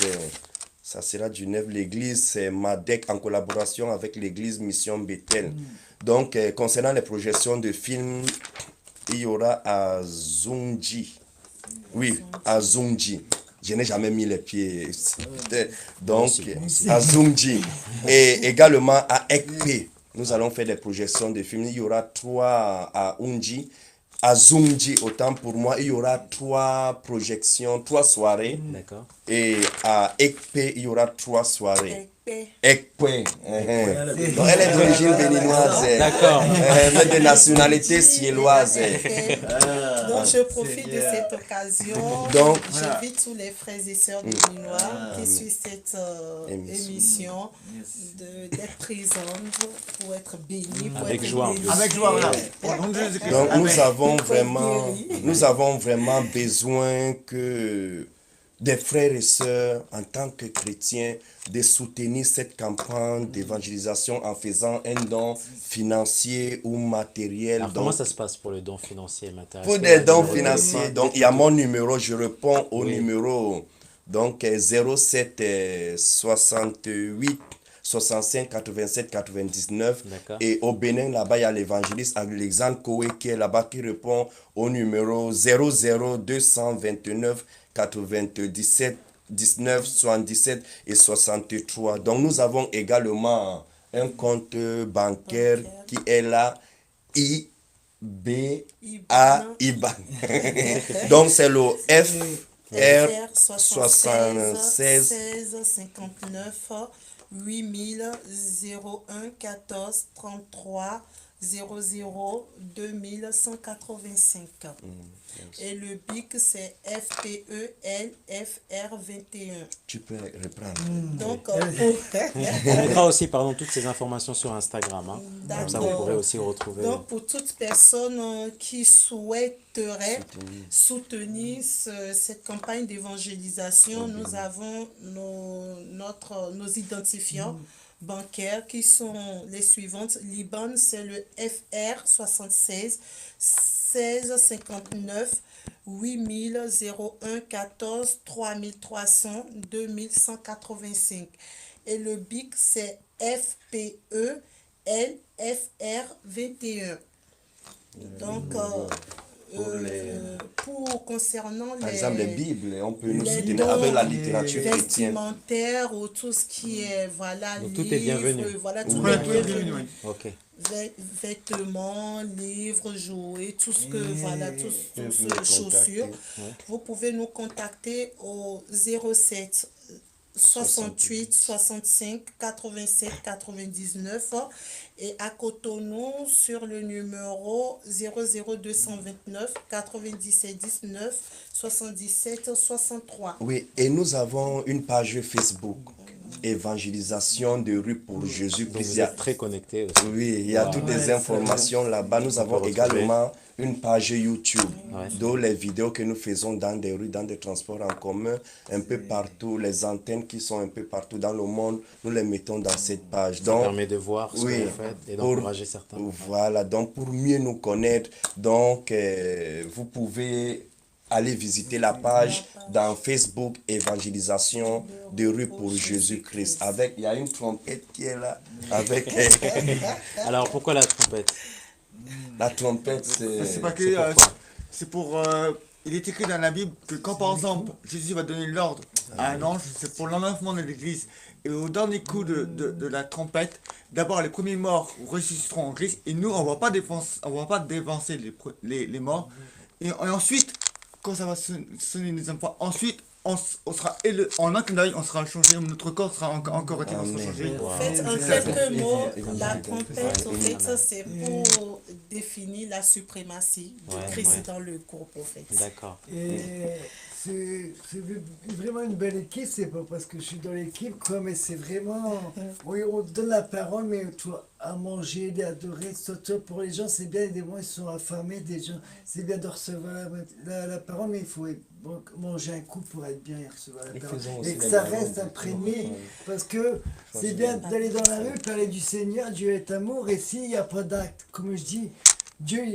ça sera du neuf, l'église Madec en collaboration avec l'église Mission Bethel. Donc, concernant les projections de films, il y aura à Zungji. Oui, à Zungji. Je n'ai jamais mis les pieds. Donc, à Zungji. Et également à Ekpe. Nous allons faire des projections de films. Il y aura 3 à Unji. À Zungji, autant pour moi, il y aura 3 projections, 3 soirées. D'accord. Et à Ekpe, il y aura 3 soirées. Épais. Ekpe. Donc, elle est d'origine béninoise. D'accord. Mais de nationalité siéloise. Épais. Donc je profite de cette occasion. Donc, j'invite tous les frères et sœurs de Béninois qui suivent cette émission d'être présents pour être bénis. Pour Avec être joie, en bénis. plus. Avec joie, voilà. Au nom de Jésus-Christ. Donc Amen. nous avons vraiment besoin que des frères et sœurs, en tant que chrétiens, de soutenir cette campagne d'évangélisation en faisant un don financier ou matériel. Alors, comment Donc, ça se passe pour le don financier et matériel? pour Est-ce qu'il y a des un dons numéro de financiers, téléphone? donc il y a mon numéro, je réponds au Oui. numéro donc 07 68 65 87 99. D'accord. Et au Bénin, là-bas, il y a l'évangéliste Alexandre Koué qui est là-bas, qui répond au numéro 00 229 97 19 77 et 63. Donc nous avons également un compte bancaire qui est là, IBA. Donc c'est le FR 76 16 59 8000 01 14 33 00 2185. Et le BIC c'est FPELFR21. Tu peux reprendre. Donc, On mettra aussi toutes ces informations sur Instagram. Hein. Comme ça, vous D'accord. pourrez aussi retrouver. donc pour toute personne qui souhaiterait soutenir cette campagne d'évangélisation, nous avons nos identifiants bancaires qui sont les suivantes. L'IBAN, c'est le FR 76 16 59 8000 01 14 3300 2185. Et le BIC, c'est FPE LFR21. Donc, pour concernant Par exemple, les Bibles, on peut nous les soutenir dons avec la littérature chrétienne. vestimentaires ou tout ce qui est, voilà, Donc, tout est bienvenu. voilà, tout Voilà, est tout est bienvenu. bienvenu, oui. Ok. Vêtements, livres, jouets, tout ce que, voilà, vous toutes nous ces contactez. chaussures. Vous pouvez nous contacter au 07 68 65 87 99 et à Cotonou sur le numéro 00229 97 19 77 63. Oui, et nous avons une page Facebook, Évangélisation de rue pour Donc, Jésus-Christ. vous êtes très connectés aussi. Oui, il y a Wow. toutes les informations là-bas. Nous avons retrouver. également une page YouTube, Ouais. d'où les vidéos que nous faisons dans des rues, dans des transports en commun, un peu partout, les antennes qui sont un peu partout dans le monde, nous les mettons dans cette page. Ça Donc, permet de voir ce oui, que vous faites et pour- d'encourager certains. voilà, donc pour mieux nous connaître, donc vous pouvez aller visiter la page dans Facebook Évangélisation de rue pour Jésus-Christ. Avec, il y a une trompette qui est là. Avec Alors, pourquoi la trompette? la trompette, C'est c'est pas que c'est pourquoi c'est pour il est écrit dans la Bible que quand par exemple Jésus va donner l'ordre à un ange, c'est pour l'enlèvement de l'église. Et au dernier coup de la trompette, d'abord les premiers morts ressusciteront en Christ et nous on va pas dévancer les morts. Et ensuite, quand ça va sonner une deuxième fois, ensuite, on sera en un clin d'œil, on sera changé, notre corps sera encore été changé. En fait, en quelques mots, la trompette, en fait, c'est pour définir la suprématie de Christ dans le groupe, en fait. D'accord. Et c'est vraiment une belle équipe, c'est pas parce que je suis dans l'équipe, quoi, mais c'est vraiment. Oui, on te donne la parole, mais tu vois, à manger, d'adorer, surtout pour les gens, c'est bien, des gens ils sont affamés, des gens, c'est bien de recevoir la parole, mais il faut manger un coup pour être bien et recevoir la parole. Et que ça reste imprégné, parce que c'est bien d'aller dans la rue, parler du Seigneur, Dieu est amour, et s'il n'y a pas d'acte, comme je dis, Dieu,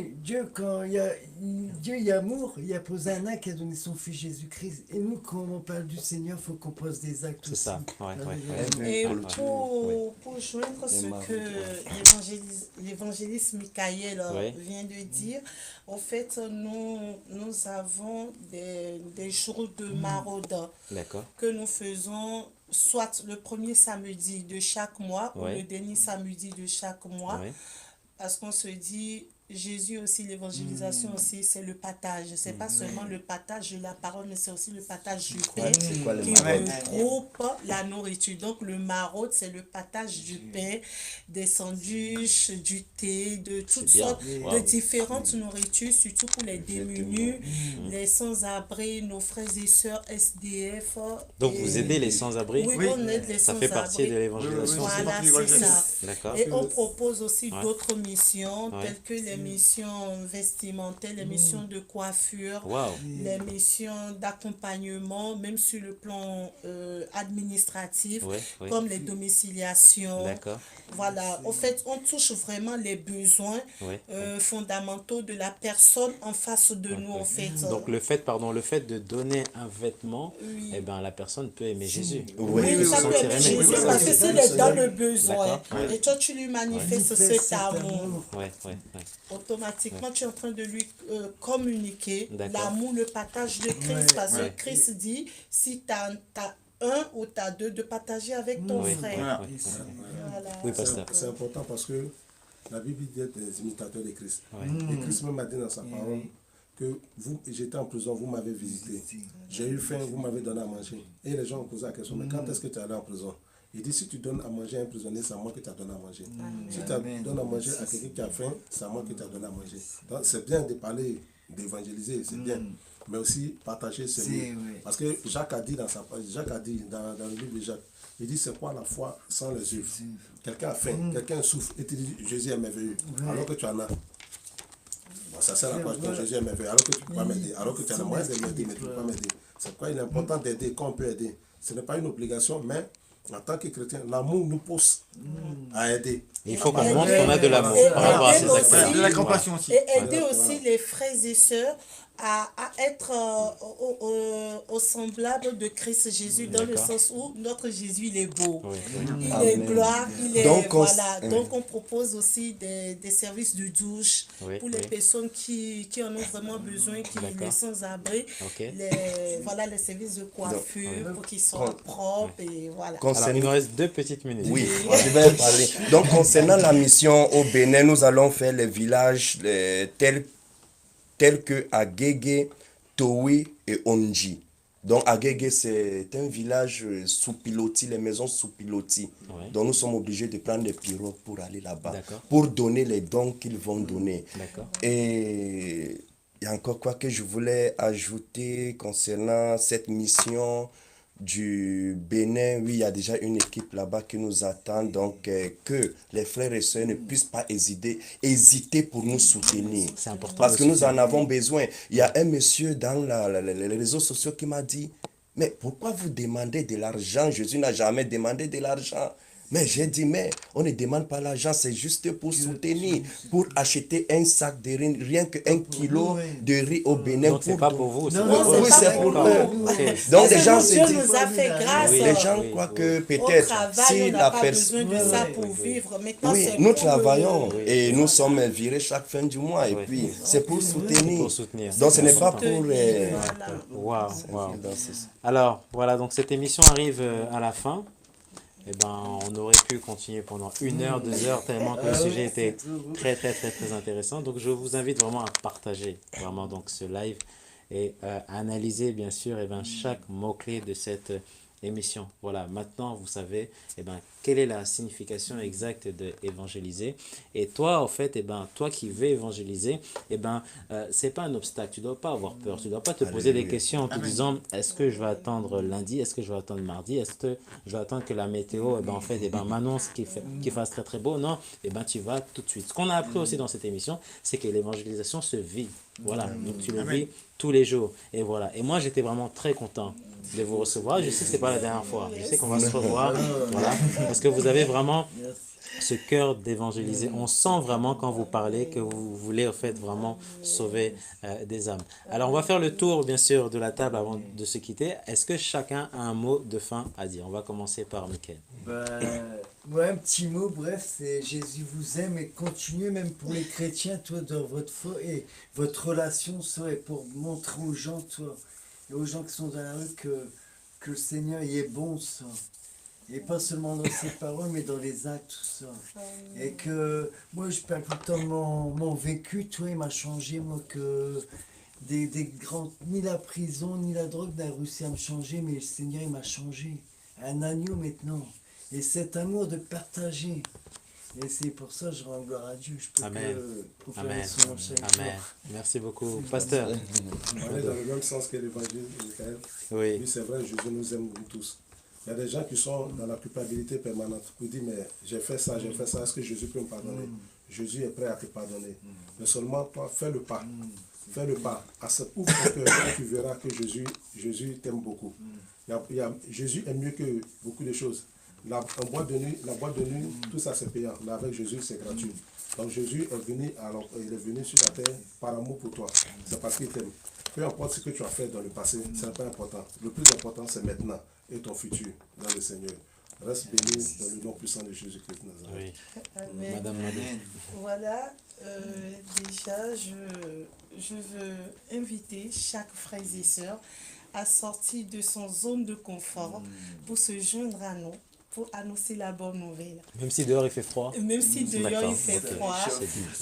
quand Dieu il y a amour, il a posé un acte, il a donné son fils Jésus-Christ. Et nous, quand on parle du Seigneur, il faut qu'on pose des actes C'est aussi. ça, Et pour joindre ce que l'évangéliste Michael vient de dire, en fait, nous avons des jours de maraude que nous faisons soit le premier samedi de chaque mois ou le dernier samedi de chaque mois. Parce qu'on se dit, Jésus aussi, l'évangélisation aussi, c'est le partage. C'est pas seulement le partage de la parole, mais c'est aussi le partage du pain qui regroupe la nourriture. Donc le maraude, c'est le partage du pain, des sandwichs, du thé, de toutes sortes de différentes nourritures, surtout pour les démunis, les sans-abri, nos frères et sœurs SDF. Donc vous aidez les sans-abri? Oui, on aide les sans-abri. Ça fait partie de l'évangélisation. Voilà, c'est ça. D'accord. Et on propose aussi d'autres missions, telles que les missions vestimentaires, les missions de coiffure, les missions d'accompagnement, même sur le plan administratif, comme les domiciliations. Voilà, en fait, on touche vraiment les besoins fondamentaux de la personne en face de nous, en fait. Donc le fait de donner un vêtement, eh ben, la personne peut aimer Jésus. Oui, ça peut aimer Jésus, parce que s'il est dans le besoin, et toi tu lui manifestes cet amour, automatiquement tu es en train de lui communiquer l'amour, le partage de Christ, parce que Christ dit, si tu as un ou tu as deux, de partager avec ton frère. C'est important parce que la Bible dit d'être des imitateurs de Christ. Et Christ même a dit dans sa parole que j'étais en prison, vous m'avez visité. J'ai eu faim, vous m'avez donné à manger. Et les gens ont posé la question, mais quand est-ce que tu es allé en prison? Il dit, si tu donnes à manger à un prisonnier, c'est à moi que tu as donné à manger. Si tu donnes à manger à quelqu'un qui a faim, c'est à moi que tu as donné à manger. Donc c'est bien de parler, d'évangéliser, c'est bien. Mais aussi partager, c'est mieux. Parce que Jacques a dit dans le livre de Jacques, il dit, c'est quoi la foi sans les œuvres? Quelqu'un a faim, quelqu'un souffre, et tu dis, Jésus est merveilleux, alors que tu en as. Bon, ça sert à quoi que Jésus est merveilleux, alors que tu ne peux pas m'aider, alors que tu as le moyen de m'aider, mais tu ne peux pas m'aider. C'est pourquoi il est important d'aider quand on peut aider. Ce n'est pas une obligation, mais en tant que chrétien, l'amour nous pousse à aider. Il faut qu'on montre qu'on a de l'amour par rapport à ces actes. De la compassion aussi. Et aider aussi les frères et sœurs à être au semblable de Christ Jésus, dans le sens où notre Jésus, il est beau, il est gloire, il est... Donc on propose aussi des services de douche pour les personnes qui en ont vraiment besoin, qui les sans-abri, les services de coiffure pour qu'ils soient propres, et voilà. Alors, il nous reste 2 petites minutes. Oui, je vais parler. Donc concernant la mission au Bénin, nous allons faire les villages tels que Agégué, Towi et Ondji. Donc Agégué, c'est un village sous pilotis, les maisons sous pilotis. Donc nous sommes obligés de prendre des pirogues pour aller là-bas, pour donner les dons qu'ils vont donner. Et il y a encore quoi que je voulais ajouter concernant cette mission du Bénin. Oui, il y a déjà une équipe là-bas qui nous attend, donc que les frères et sœurs ne puissent pas hésiter pour nous soutenir. C'est important. Parce que nous en avons besoin. Il y a un monsieur dans les réseaux sociaux qui m'a dit, mais pourquoi vous demandez de l'argent? Jésus n'a jamais demandé de l'argent. Mais j'ai dit, mais on ne demande pas l'argent, c'est juste pour soutenir, pour acheter un sac de riz, rien que 1 kilo de riz au Bénin. Donc c'est pas pour vous, oui, c'est pour eux. Donc les gens se Dieu disent, nous a fait grâce. les gens croient que peut-être si on n'a la pas besoin personne... de ça pour vivre. Maintenant, Oui, c'est nous pour travaillons et nous sommes virés chaque fin du mois et puis c'est pour soutenir. Donc ce n'est pas pour... Waouh. Alors, voilà, donc cette émission arrive à la fin. Eh ben, on aurait pu continuer pendant 1 heure, 2 heures, tellement que le sujet était très intéressant. Donc, je vous invite vraiment à partager vraiment donc ce live et analyser bien sûr chaque mot-clé de cette émission. Voilà, maintenant vous savez quelle est la signification exacte de évangéliser. Et toi, en fait, toi qui veux évangéliser, c'est pas un obstacle. Tu dois pas avoir peur. Tu dois pas te poser des questions en te disant est-ce que je vais attendre lundi, est-ce que je vais attendre mardi, est-ce que je vais attendre que la météo m'annonce qu'il fasse très très beau. Non, tu vas tout de suite. Ce qu'on a appris aussi dans cette émission, c'est que l'évangélisation se vit. Voilà, donc tu le vis tous les jours. Et voilà. Et moi, j'étais vraiment très content de vous recevoir. Je sais que c'est pas la dernière fois. Je sais qu'on va se revoir. Voilà. Parce que vous avez vraiment ce cœur d'évangéliser. On sent vraiment quand vous parlez que vous voulez en fait vraiment sauver des âmes. Alors on va faire le tour bien sûr de la table avant de se quitter. Est-ce que chacun a un mot de fin à dire? On va commencer par Mickaël. Ouais, un petit mot, bref, c'est Jésus vous aime et continuez même pour les chrétiens, toi, dans votre foi et votre relation, ça, et pour montrer aux gens, toi, et aux gens qui sont dans la rue que le Seigneur, il est bon, ça. Et pas seulement dans ses paroles, mais dans les actes, tout ça. Et que, moi, je parle tout le temps de mon vécu, toi, il m'a changé, moi, que des grands, ni la prison, ni la drogue n'a réussi à me changer, mais le Seigneur, il m'a changé. Un agneau maintenant. Et cet amour de partager. Et c'est pour ça que je rends gloire à Dieu. Je peux Amen. que proclamer son nom chaque Amen. jour. Merci beaucoup. Pasteur. On est dans le même sens que l'évangile, Michael. Oui. Oui, c'est vrai, Jésus nous aime nous tous. Il y a des gens qui sont dans la culpabilité permanente. Vous dites, mais j'ai fait ça, est-ce que Jésus peut me pardonner? Jésus est prêt à te pardonner. Mais seulement toi, fais le pas. Fais le pas. Ouvre ton cœur et tu verras que Jésus t'aime beaucoup. Jésus est mieux que beaucoup de choses. La boîte de nuit, tout ça c'est payant. Mais avec Jésus, c'est gratuit. Donc Jésus est venu, il est venu sur la terre par amour pour toi. C'est parce qu'il t'aime. Peu importe ce que tu as fait dans le passé, ce n'est pas important. Le plus important, c'est maintenant et ton futur dans le Seigneur. Reste béni dans le nom puissant de Jésus-Christ. Oui. Amen. Madame Nadé. Voilà, déjà, je veux inviter chaque frère et sœur à sortir de son zone de confort pour se joindre à nous, pour annoncer la bonne nouvelle. Même si dehors il fait froid. Même si dehors il fait froid,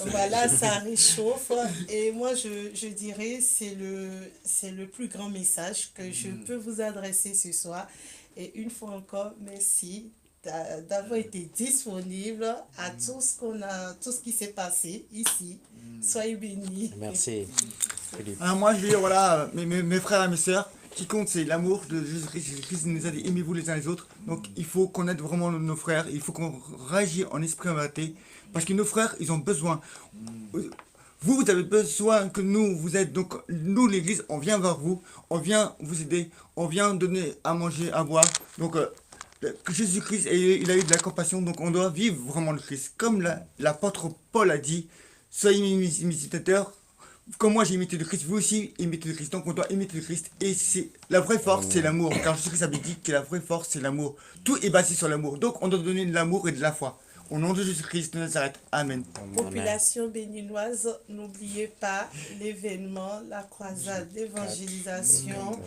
voilà, ça réchauffe. Et moi, je dirais, c'est le plus grand message que je peux vous adresser ce soir. Et une fois encore, merci d'avoir été disponible à tout ce qui s'est passé ici. Soyez bénis. Merci. Philippe. Alors moi je veux dire, voilà, mes frères et mes sœurs, qui compte c'est l'amour de Jésus-Christ. Jésus-Christ nous a dit aimez-vous les uns les autres. Donc il faut connaître vraiment nos frères, il faut qu'on réagisse en esprit en vérité, parce que nos frères ils ont besoin. Vous avez besoin que nous vous êtes, donc nous l'église on vient vers vous, on vient vous aider, on vient donner à manger, à boire. Donc que Jésus-Christ, il a eu de la compassion, donc on doit vivre vraiment le Christ. Comme l'apôtre Paul a dit, soyez mes imitateurs, comme moi j'ai imité le Christ, vous aussi imitez le Christ. Donc on doit imiter le Christ. Et c'est la vraie force, c'est l'amour. Car Jésus-Christ avait dit que la vraie force, c'est l'amour. Tout est basé sur l'amour. Donc on doit donner de l'amour et de la foi. Au nom de Jésus-Christ de Nazareth. Amen. Population béninoise, n'oubliez pas l'événement, la croisade d'évangélisation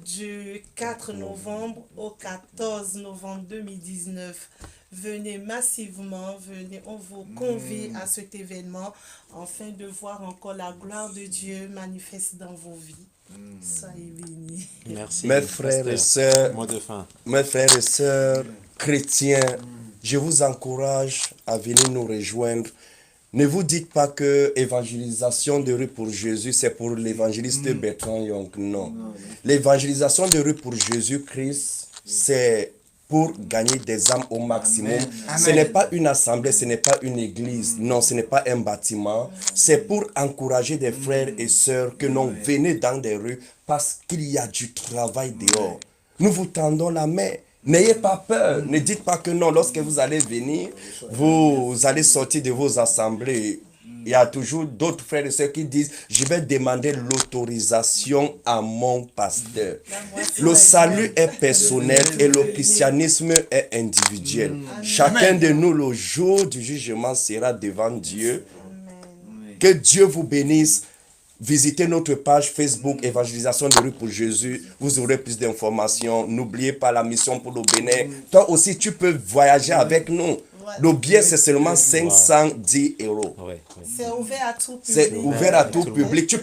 du 4 novembre au 14 novembre 2019. Venez massivement, venez, on vous convie à cet événement afin de voir encore la gloire de Dieu manifeste dans vos vies. Soyez bénis. Merci. Mes frères et sœurs, Mot de fin. mes frères et sœurs chrétiens, je vous encourage à venir nous rejoindre. Ne vous dites pas que évangélisation de rue pour Jésus, c'est pour l'évangéliste Bertrand Young. Non. L'évangélisation de rue pour Jésus-Christ, c'est pour gagner des âmes au maximum. Amen. Ce n'est pas une assemblée, ce n'est pas une église, non, ce n'est pas un bâtiment. C'est pour encourager des frères et sœurs que non, venez dans des rues parce qu'il y a du travail dehors. Nous vous tendons la main. N'ayez pas peur, ne dites pas que non, lorsque vous allez venir, vous allez sortir de vos assemblées. Il y a toujours d'autres frères et sœurs qui disent, je vais demander l'autorisation à mon pasteur. Le salut est personnel et le christianisme est individuel. Chacun de nous, le jour du jugement, sera devant Dieu. Que Dieu vous bénisse. Visitez notre page Facebook Évangélisation de rue pour Jésus. Vous aurez plus d'informations. N'oubliez pas la mission pour le Bénin. Toi aussi, tu peux voyager avec nous. Le billet, c'est seulement 510 euros. Ouais, ouais. C'est ouvert à tout public. C'est ouvert à tout public. Tu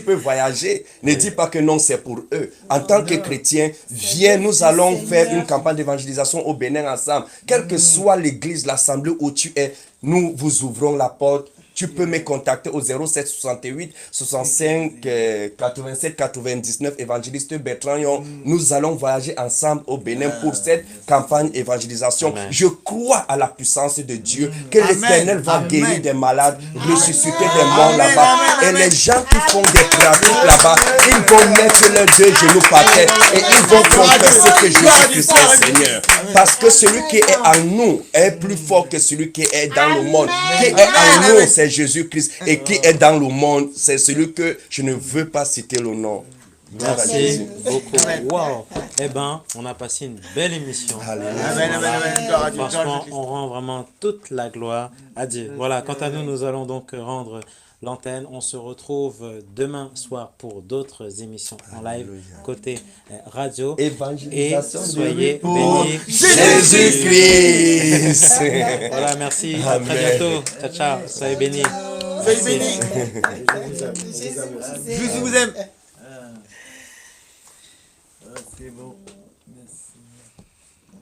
peux voyager. Ne dis pas que non, c'est pour eux. En tant que chrétien, viens, nous allons faire une campagne d'évangélisation au Bénin ensemble. Quelle que soit l'église, l'assemblée où tu es, nous vous ouvrons la porte. Tu peux me contacter au 07 68 65 87 99, évangéliste Bertrand Yon. Nous allons voyager ensemble au Bénin pour cette campagne d'évangélisation. Amen. Je crois à la puissance de Dieu, que Amen. l'Éternel va Amen. guérir des malades, ressusciter des morts là-bas. Amen. Et les gens qui font des pratiques là-bas, ils vont mettre leurs deux genoux par terre et ils vont confesser que Jésus-Christ est Seigneur. Parce que celui qui est en nous est plus fort que celui qui est dans le monde. Qui est en nous, c'est Jésus-Christ. Et qui est dans le monde, c'est celui que je ne veux pas citer le nom. Gloire à Merci Jésus. beaucoup. Wow. Eh ben, on a passé une belle émission. Amen, amen, amen. Gloire à Dieu, gloire à Franchement, Dieu. on rend vraiment toute la gloire à Dieu. Voilà, quant à nous, nous allons donc rendre l'antenne. On se retrouve demain soir pour d'autres émissions en live côté radio. Et Évangélisation de soyez pour bénis. Jésus-Christ. Voilà, merci. À très Amen. bientôt. Ciao, ciao. Soyez bénis. Soyez bénis. Jésus vous aime. Jésus vous aime. C'est bon.